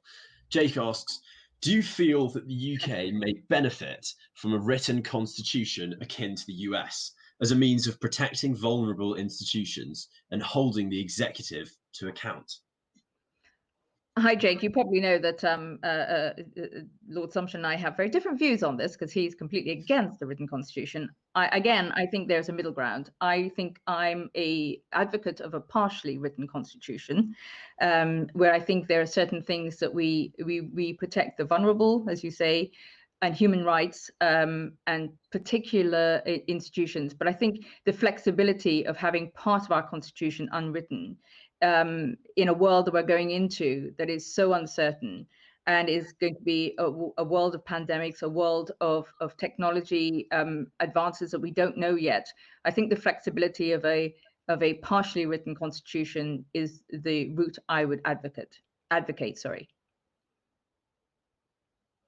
Jake asks, do you feel that the UK may benefit from a written constitution akin to the US as a means of protecting vulnerable institutions and holding the executive to account? Hi, Jake. You probably know that Lord Sumption and I have very different views on this, because he's completely against the written constitution. I think there's a middle ground. I think I'm an advocate of a partially written constitution, where I think there are certain things that we protect the vulnerable, as you say, and human rights, and particular institutions. But I think the flexibility of having part of our constitution unwritten, in a world that we're going into that is so uncertain and is going to be a world of pandemics, a world of technology advances that we don't know yet. I think the flexibility of a partially written constitution is the route I would advocate.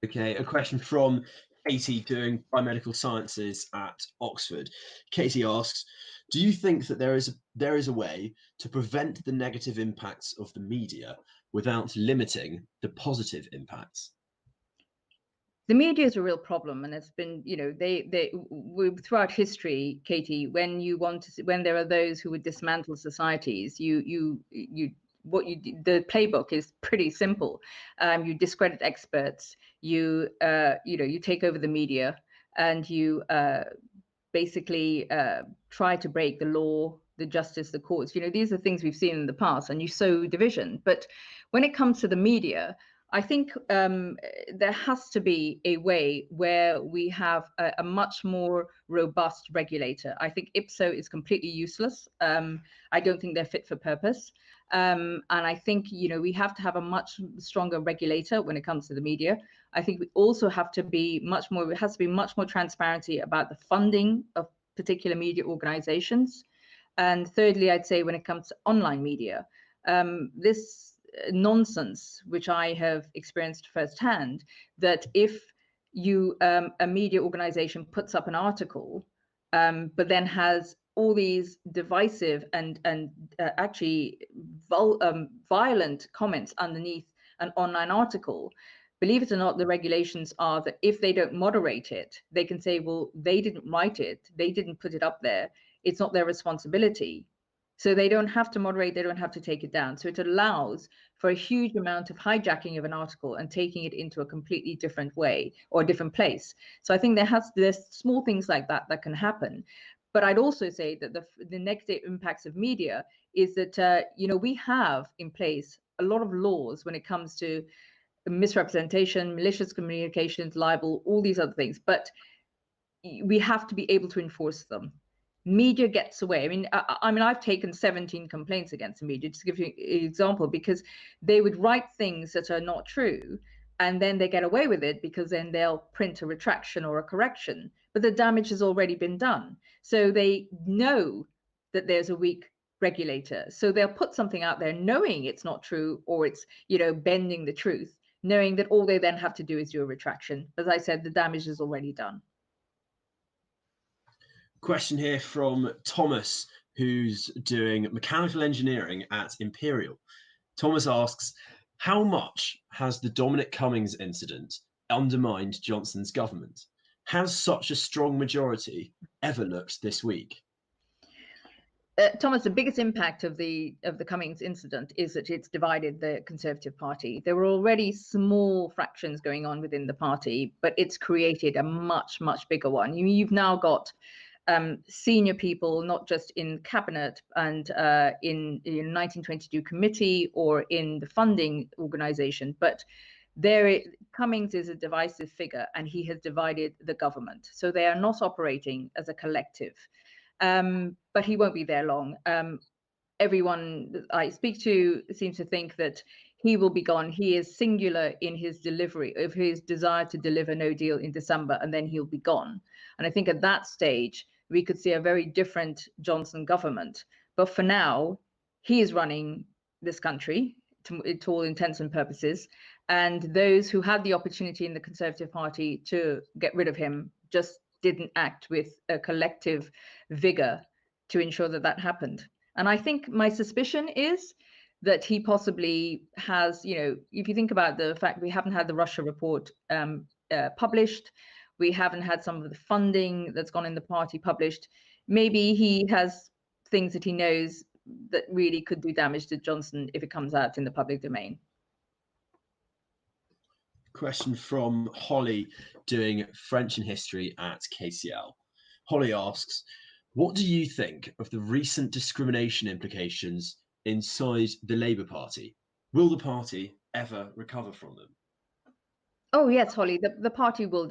Okay, a question from Katy doing Biomedical Sciences at Oxford. Katy asks, do you think that there is a way to prevent the negative impacts of the media without limiting the positive impacts? The media is a real problem, and it's been, throughout history, Katy, when there are those who would dismantle societies, the playbook is pretty simple. You discredit experts, you take over the media, and you basically try to break the law, the justice, the courts. These are things we've seen in the past, and you sow division. But when it comes to the media, I think there has to be a way where we have a much more robust regulator. I think IPSO is completely useless. I don't think they're fit for purpose. And I think, we have to have a much stronger regulator when it comes to the media. I think we also have to be it has to be much more transparency about the funding of particular media organizations. And thirdly, I'd say when it comes to online media, this nonsense, which I have experienced firsthand, that if a media organization puts up an article, but then has all these divisive and actually violent comments underneath an online article, believe it or not, the regulations are that if they don't moderate it, they can say, well, they didn't write it, they didn't put it up there, it's not their responsibility. So they don't have to moderate, they don't have to take it down. So it allows for a huge amount of hijacking of an article and taking it into a completely different way or a different place. So I think there's small things like that that can happen. But I'd also say that the negative impacts of media is that, we have in place a lot of laws when it comes to misrepresentation, malicious communications, libel, all these other things. But we have to be able to enforce them. Media gets away. I mean, I've taken 17 complaints against the media, just to give you an example, because they would write things that are not true, and then they get away with it because then they'll print a retraction or a correction, but the damage has already been done. So they know that there's a weak regulator. So they'll put something out there knowing it's not true, or it's, bending the truth, knowing that all they then have to do is do a retraction. As I said, the damage is already done. Question here from Thomas, who's doing mechanical engineering at Imperial. Thomas asks, how much has the Dominic Cummings incident undermined Johnson's government? Has such a strong majority ever looked this weak? Thomas, the biggest impact of the Cummings incident is that it's divided the Conservative Party. There were already small fractions going on within the party, but it's created a much, much bigger one. You've now got senior people, not just in cabinet and in 1922 committee or in the funding organization, but Cummings is a divisive figure, and he has divided the government. So they are not operating as a collective. But he won't be there long. Everyone I speak to seems to think that he will be gone. He is singular in his delivery of his desire to deliver no deal in December, and then he'll be gone. And I think at that stage, we could see a very different Johnson government. But for now, he is running this country to all intents and purposes. And those who had the opportunity in the Conservative Party to get rid of him just didn't act with a collective vigor to ensure that that happened. And I think my suspicion is that he possibly has, if you think about the fact we haven't had the Russia report published, we haven't had some of the funding that's gone in the party published, maybe he has things that he knows that really could do damage to Johnson if it comes out in the public domain. Question from Holly, doing French and history at KCL. Holly asks, what do you think of the recent discrimination implications inside the Labour Party? Will the party ever recover from them? Oh yes, Holly, the party will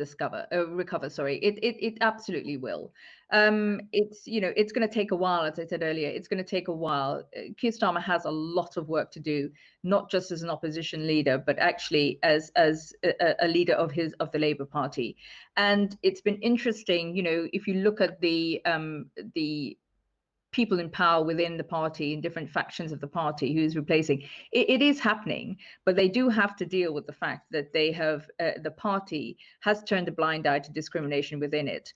recover. Sorry, it absolutely will. It's going to take a while, as I said earlier. It's going to take a while. Keir Starmer has a lot of work to do, not just as an opposition leader, but actually as a leader of the Labour Party. And it's been interesting, if you look at the people in power within the party, in different factions of the party, who's replacing. It is happening, but they do have to deal with the fact that they have the party has turned a blind eye to discrimination within it.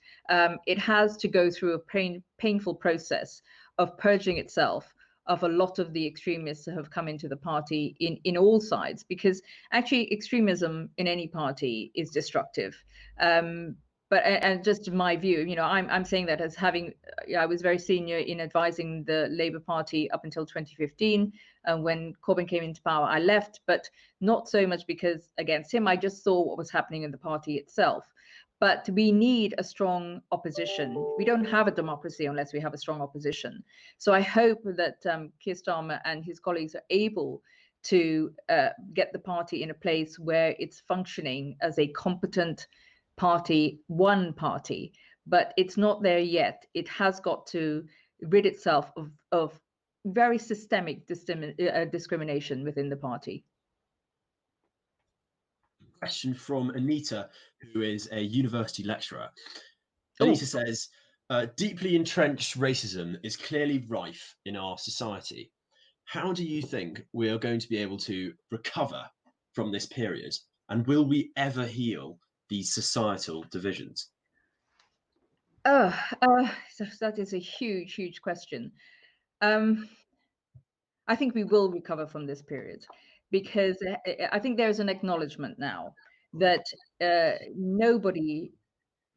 It has to go through a painful process of purging itself of a lot of the extremists that have come into the party in all sides, because actually extremism in any party is destructive. But and just my view, I'm saying that as having, I was very senior in advising the Labour Party up until 2015. When Corbyn came into power, I left, but not so much because against him. I just saw what was happening in the party itself. But we need a strong opposition. We don't have a democracy unless we have a strong opposition. So I hope that Keir Starmer and his colleagues are able to get the party in a place where it's functioning as a competent party, one party, but it's not there yet. It has got to rid itself of very systemic discrimination within the party. Question from Anita, who is a university lecturer. Anita says, deeply entrenched racism is clearly rife in our society. How do you think we are going to be able to recover from this period? And will we ever heal these societal divisions? That is a huge, huge question. I think we will recover from this period, because I think there's an acknowledgement now that nobody,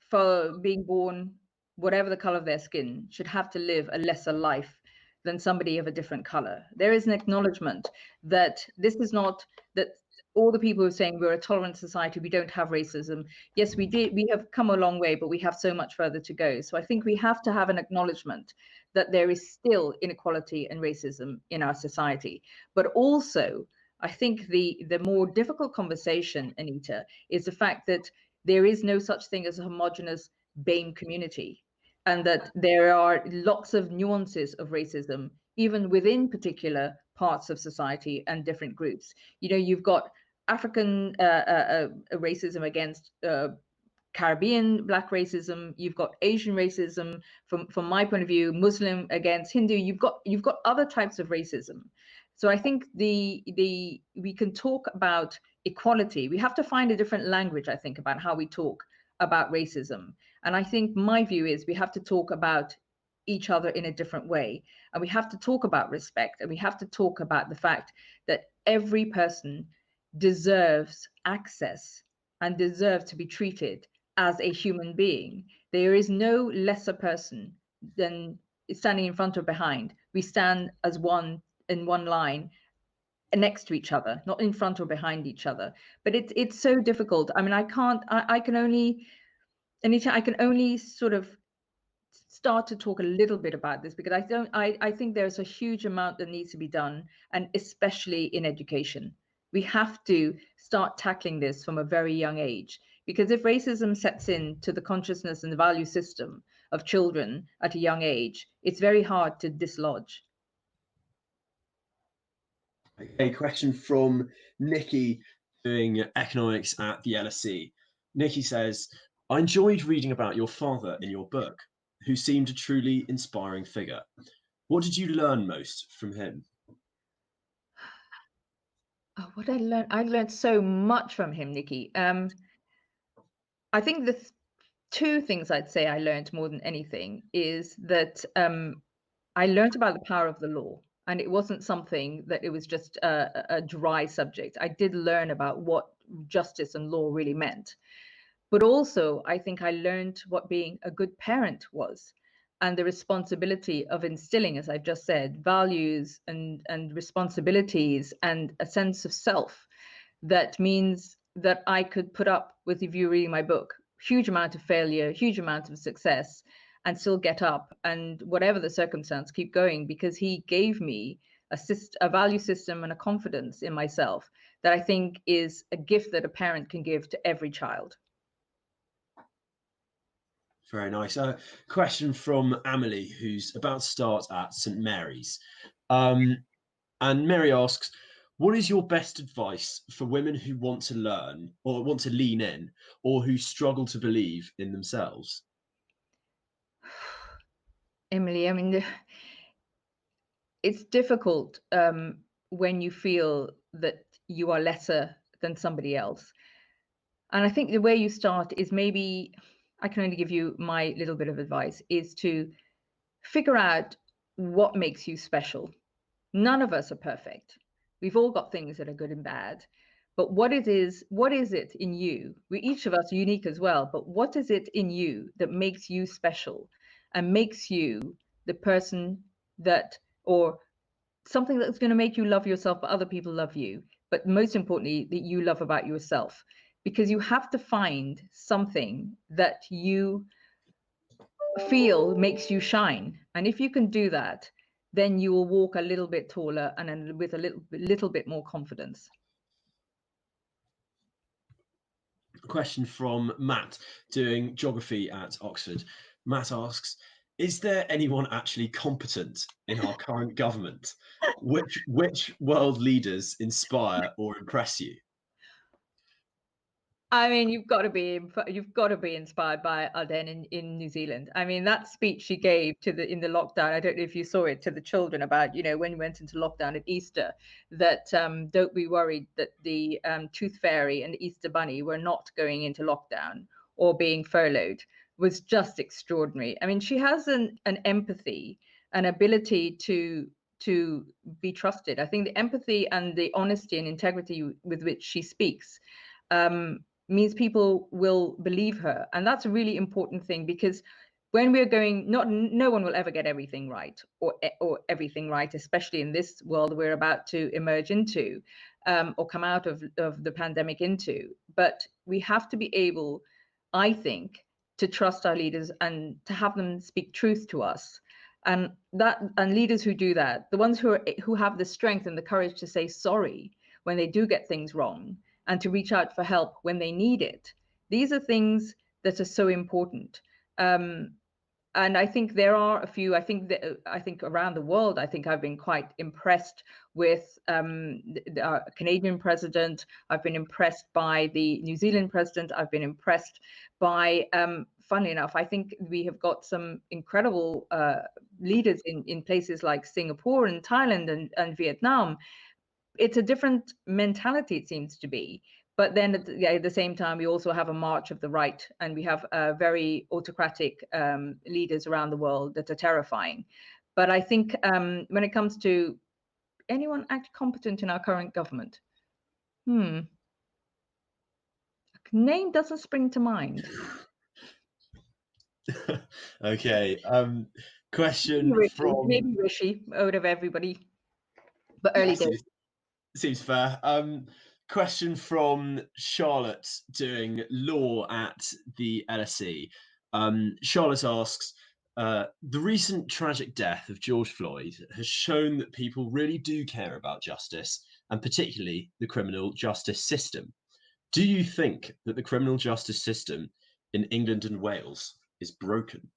for being born, whatever the color of their skin, should have to live a lesser life than somebody of a different color. There is an acknowledgement that this is not that all the people who are saying we're a tolerant society, we don't have racism. Yes, we have come a long way, but we have so much further to go. So I think we have to have an acknowledgement that there is still inequality and racism in our society. But also, I think the more difficult conversation, Anita, is the fact that there is no such thing as a homogenous BAME community, and that there are lots of nuances of racism, even within particular parts of society and different groups. You know, you've got African racism against Caribbean Black racism, you've got Asian racism, from my point of view, Muslim against Hindu, you've got other types of racism. So I think we can talk about equality. We have to find a different language, I think, about how we talk about racism. And I think my view is we have to talk about each other in a different way. And we have to talk about respect, and we have to talk about the fact that every person deserves access and deserves to be treated as a human being. There is no lesser person than standing in front or behind. We stand as one in one line next to each other, not in front or behind each other. But it's so difficult. I mean, I can only, Anita, I can only sort of start to talk a little bit about this, because I think there's a huge amount that needs to be done, and especially in education. We have to start tackling this from a very young age, because if racism sets into the consciousness and the value system of children at a young age, it's very hard to dislodge. A question from Nikki, doing economics at the LSE. Nikki says, I enjoyed reading about your father in your book, who seemed a truly inspiring figure. What did you learn most from him? Oh, what I learned so much from him, Nikki. I think the two things I'd say I learned more than anything is that I learned about the power of the law. And it wasn't something that it was just a dry subject. I did learn about what justice and law really meant. But also, I think I learned what being a good parent was, and the responsibility of instilling, as I've just said, values and responsibilities and a sense of self. That means that I could put up with, if you're reading my book, huge amount of failure, huge amount of success, and still get up, and whatever the circumstance, keep going, because he gave me a value system and a confidence in myself that I think is a gift that a parent can give to every child. Very nice. Question from Amelie, who's about to start at St Mary's. And Mary asks, what is your best advice for women who want to learn or want to lean in, or who struggle to believe in themselves? Emily, I mean, it's difficult when you feel that you are lesser than somebody else. And I think the way you start is, maybe I can only give you my little bit of advice, is to figure out what makes you special. None of us are perfect. We've all got things that are good and bad. But what is it in you? Each of us are unique as well, but what is it in you that makes you special and makes you the person that, or something that's going to make you love yourself, but other people love you, but most importantly, that you love about yourself? Because you have to find something that you feel makes you shine. And if you can do that, then you will walk a little bit taller and with a little bit more confidence. A question from Matt, doing geography at Oxford. Matt asks, is there anyone actually competent in our current government? Which world leaders inspire or impress you? I mean, you've got to be inspired by Ardern in New Zealand. I mean, that speech she gave in the lockdown, I don't know if you saw it, to the children about, you know, when we went into lockdown at Easter, that don't be worried that the Tooth Fairy and the Easter Bunny were not going into lockdown or being furloughed, was just extraordinary. I mean, she has an empathy, an ability to be trusted. I think the empathy and the honesty and integrity with which she speaks means people will believe her. And that's a really important thing, because when we're going, no one will ever get everything right, or everything right, especially in this world we're about to emerge into, or come out of the pandemic into. But we have to be able, I think, to trust our leaders and to have them speak truth to us. And leaders who do that, the ones who have the strength and the courage to say sorry when they do get things wrong, and to reach out for help when they need it. These are things that are so important. And I think there are a few. I think around the world, I think I've been quite impressed with our Canadian president. I've been impressed by the New Zealand president. I've been impressed by, funnily enough, I think we have got some incredible leaders in places like Singapore and Thailand and Vietnam. It's a different mentality, it seems to be. But then at the same time, we also have a march of the right, and we have very autocratic leaders around the world that are terrifying. But I think when it comes to anyone act competent in our current government, name doesn't spring to mind. Okay. Question from maybe Rishi out of everybody, but early days. Seems fair. Question from Charlotte, doing law at the LSE. Charlotte asks, the recent tragic death of George Floyd has shown that people really do care about justice, and particularly the criminal justice system. Do you think that the criminal justice system in England and Wales is broken?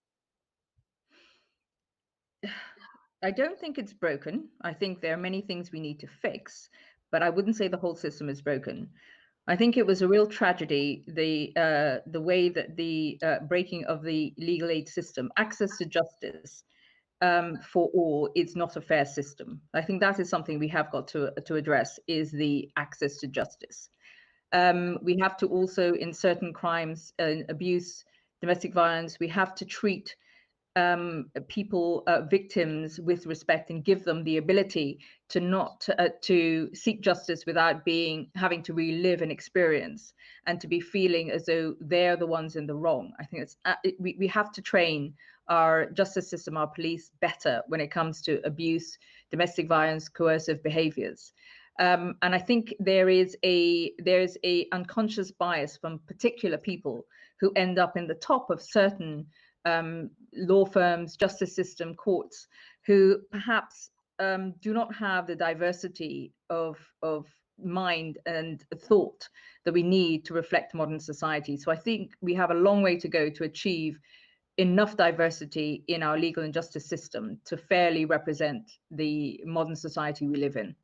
I don't think it's broken. I think there are many things we need to fix, but I wouldn't say the whole system is broken. I think it was a real tragedy, the way that the breaking of the legal aid system, access to justice for all, is not a fair system. I think that is something we have got to address, is the access to justice. We have to also, in certain crimes, abuse, domestic violence, we have to treat people, victims, with respect, and give them the ability to not to seek justice without having to relive an experience, and to be feeling as though they're the ones in the wrong. I think we have to train our justice system, our police, better when it comes to abuse, domestic violence, coercive behaviors. And I think there's a unconscious bias from particular people who end up in the top of certain law firms, justice system, courts, who perhaps do not have the diversity of mind and thought that we need to reflect modern society. So I think we have a long way to go to achieve enough diversity in our legal and justice system to fairly represent the modern society we live in.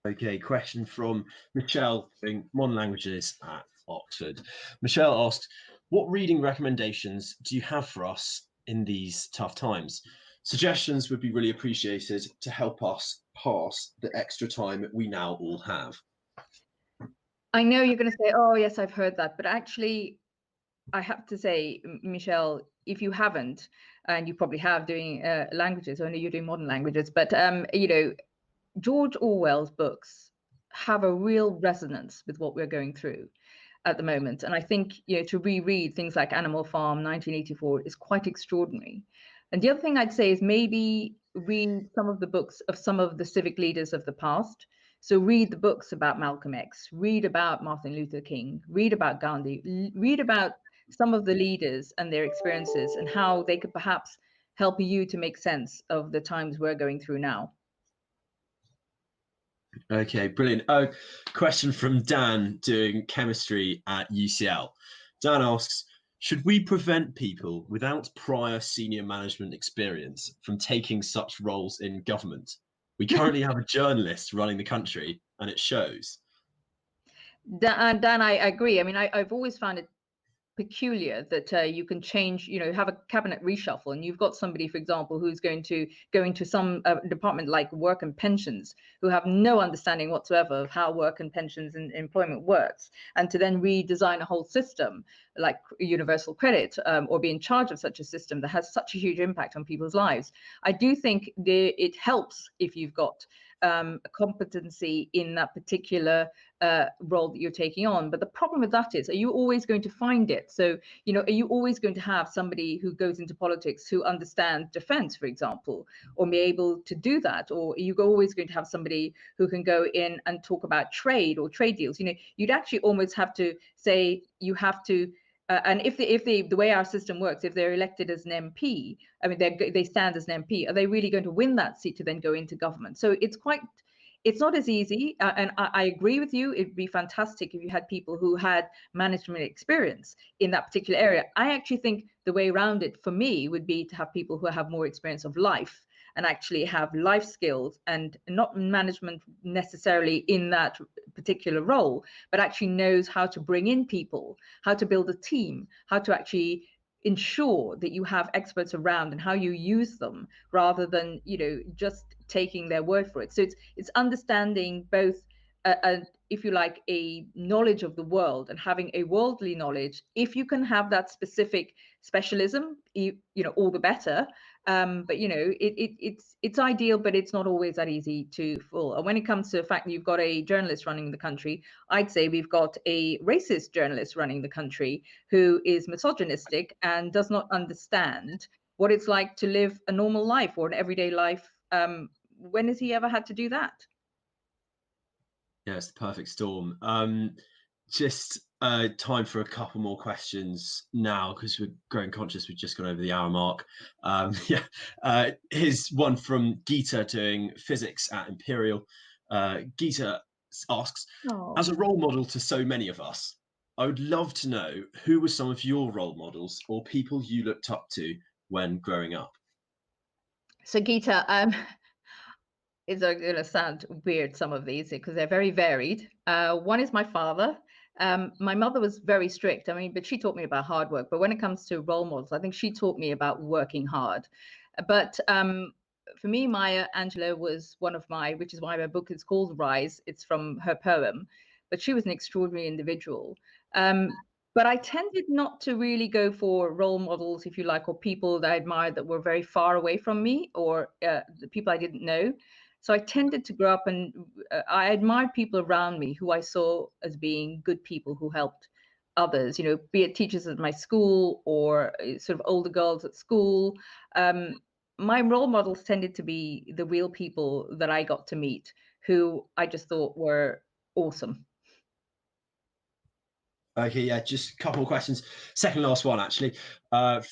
Okay, question from Michelle, doing modern languages at Oxford. Michelle asks, what reading recommendations do you have for us in these tough times? Suggestions would be really appreciated to help us pass the extra time we now all have. I know you're going to say, oh, yes, I've heard that. But actually, I have to say, Michelle, if you haven't, and you probably have doing languages, only you're doing modern languages, but, George Orwell's books have a real resonance with what we're going through at the moment. And I think, to reread things like Animal Farm, 1984, is quite extraordinary. And the other thing I'd say is maybe read some of the books of some of the civic leaders of the past. So read the books about Malcolm X, read about Martin Luther King, read about Gandhi, read about some of the leaders and their experiences, and how they could perhaps help you to make sense of the times we're going through now. Okay, brilliant. Question from Dan, doing chemistry at UCL. Dan asks, should we prevent people without prior senior management experience from taking such roles in government? We currently have a journalist running the country, and it shows. Dan, I agree. I mean, I've always found it peculiar that you can change, have a cabinet reshuffle, and you've got somebody, for example, who's going to go into some department like work and pensions, who have no understanding whatsoever of how work and pensions and employment works, and to then redesign a whole system like universal credit, or be in charge of such a system that has such a huge impact on people's lives. I do think it helps if you've got a competency in that particular role that you're taking on. But the problem with that is, are you always going to find it? So, are you always going to have somebody who goes into politics who understands defense, for example, or be able to do that? Or are you always going to have somebody who can go in and talk about trade or trade deals? You'd actually almost have to say you have to. And if the way our system works, if they're elected as an MP, I mean, they stand as an MP, are they really going to win that seat to then go into government? So it's not as easy. And I agree with you. It'd be fantastic if you had people who had management experience in that particular area. I actually think the way around it for me would be to have people who have more experience of life and actually have life skills, and not management necessarily in that particular role, but actually knows how to bring in people, how to build a team, how to actually ensure that you have experts around and how you use them, rather than just taking their word for it. So it's understanding both if you like, a knowledge of the world and having a worldly knowledge. If you can have that specific specialism, all the better. But it's ideal, but it's not always that easy to fulfill. And when it comes to the fact that you've got a journalist running the country, I'd say we've got a racist journalist running the country who is misogynistic and does not understand what it's like to live a normal life or an everyday life. When has he ever had to do that? Yeah, it's the perfect storm. Just time for a couple more questions now, because we're growing conscious we've just gone over the hour mark. Here's one from Gita doing physics at Imperial. Gita asks, as a role model to so many of us, I would love to know who were some of your role models or people you looked up to when growing up. So Gita, it's going to sound weird, some of these, because they're very varied. One is my father. My mother was very strict. I mean, but she taught me about hard work. But when it comes to role models, I think she taught me about working hard. But for me, Maya Angelou was one of my, which is why my book is called Rise. It's from her poem. But she was an extraordinary individual. But I tended not to really go for role models, if you like, or people that I admired that were very far away from me, or the people I didn't know. So I tended to grow up, and I admired people around me who I saw as being good people who helped others, be it teachers at my school or sort of older girls at school. My role models tended to be the real people that I got to meet, who I just thought were awesome. Okay, yeah, just a couple of questions. Second last one, actually,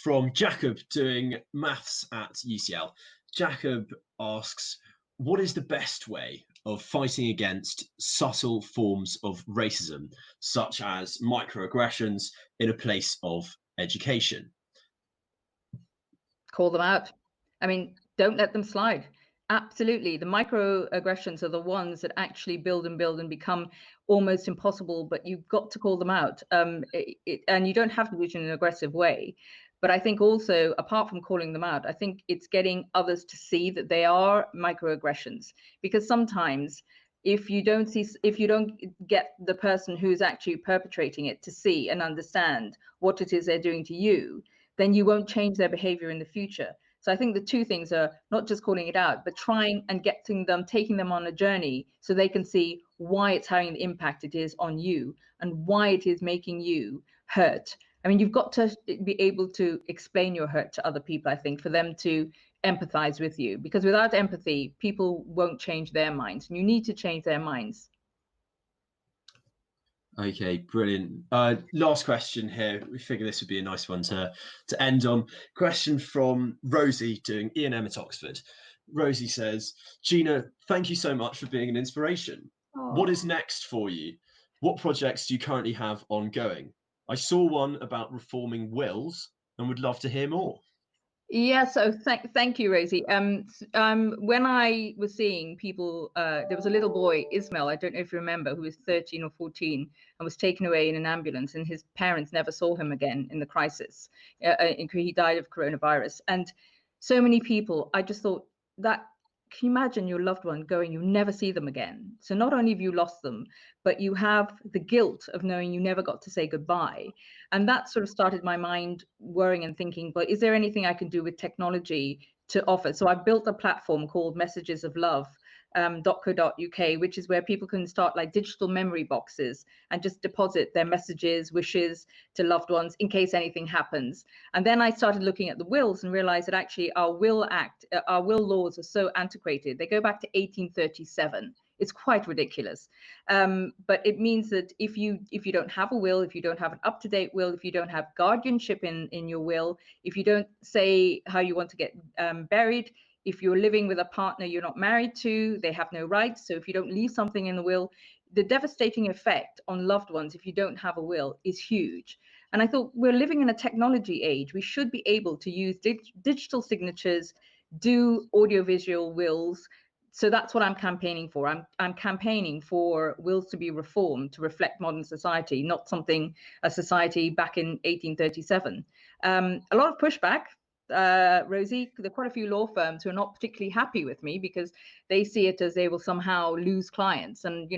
from Jacob doing maths at UCL. Jacob asks, what is the best way of fighting against subtle forms of racism, such as microaggressions in a place of education? Call them out. I mean, don't let them slide. Absolutely. The microaggressions are the ones that actually build and become almost impossible, but you've got to call them out. And you don't have to do it in an aggressive way. But I think also, apart from calling them out, I think it's getting others to see that they are microaggressions. Because sometimes if you don't get the person who's actually perpetrating it to see and understand what it is they're doing to you, then you won't change their behavior in the future. So I think the two things are not just calling it out, but trying and taking them on a journey so they can see why it's having the impact it is on you and why it is making you hurt. I mean, you've got to be able to explain your hurt to other people, I think, for them to empathize with you, because without empathy, people won't change their minds, and you need to change their minds. Okay, brilliant. Last question here. We figure this would be a nice one to end on. Question from Rosie doing E&M at Oxford. Rosie says, Gina, thank you so much for being an inspiration. What is next for you? What projects do you currently have ongoing? I saw one about reforming wills and would love to hear more. Yeah, so thank you, Rosie. When I was seeing people, there was a little boy, Ismail, I don't know if you remember, who was 13 or 14 and was taken away in an ambulance, and his parents never saw him again in the crisis. He died of coronavirus. And so many people, I just thought that, can you imagine your loved one going, you never see them again? So not only have you lost them, but you have the guilt of knowing you never got to say goodbye. And that sort of started my mind worrying and thinking, but is there anything I can do with technology to offer? So I built a platform called Messages of Love, .co.uk, which is where people can start like digital memory boxes and just deposit their messages, wishes to loved ones in case anything happens. And then I started looking at the wills and realized that actually our will laws are so antiquated. They go back to 1837. It's quite ridiculous. But it means that if you don't have a will, if you don't have an up-to-date will, if you don't have guardianship in your will, if you don't say how you want to get buried, if you're living with a partner you're not married to, they have no rights. So if you don't leave something in the will, the devastating effect on loved ones if you don't have a will is huge. And I thought, we're living in a technology age. We should be able to use digital signatures, do audiovisual wills. So that's what I'm campaigning for. I'm campaigning for wills to be reformed to reflect modern society, not a society back in 1837. A lot of pushback, Rosie. There are quite a few law firms who are not particularly happy with me because they see it as they will somehow lose clients. And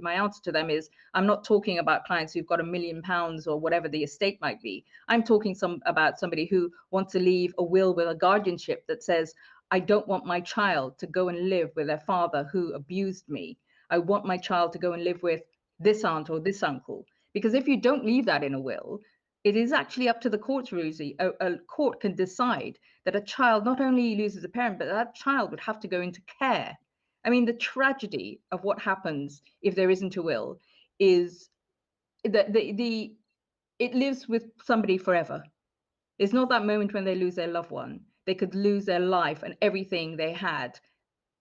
my answer to them is, I'm not talking about clients who've got £1 million or whatever the estate might be. I'm talking about somebody who wants to leave a will with a guardianship that says, I don't want my child to go and live with their father who abused me. I want my child to go and live with this aunt or this uncle. Because if you don't leave that in a will, it is actually up to the courts, Rosie. A court can decide that a child not only loses a parent, but that child would have to go into care. I mean, the tragedy of what happens if there isn't a will is that it lives with somebody forever. It's not that moment when they lose their loved one. They could lose their life and everything they had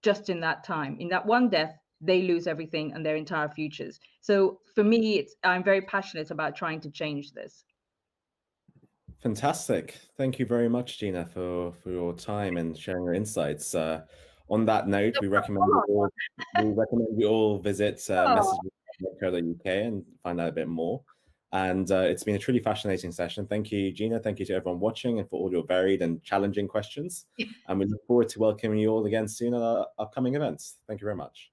just in that time. In that one death, they lose everything and their entire futures. So for me, I'm very passionate about trying to change this. Fantastic. Thank you very much, Gina, for your time and sharing your insights. On that note, we recommend you all visit messages.co.uk and find out a bit more. And it's been a truly fascinating session. Thank you, Gina. Thank you to everyone watching and for all your varied and challenging questions. And we look forward to welcoming you all again soon at our upcoming events. Thank you very much.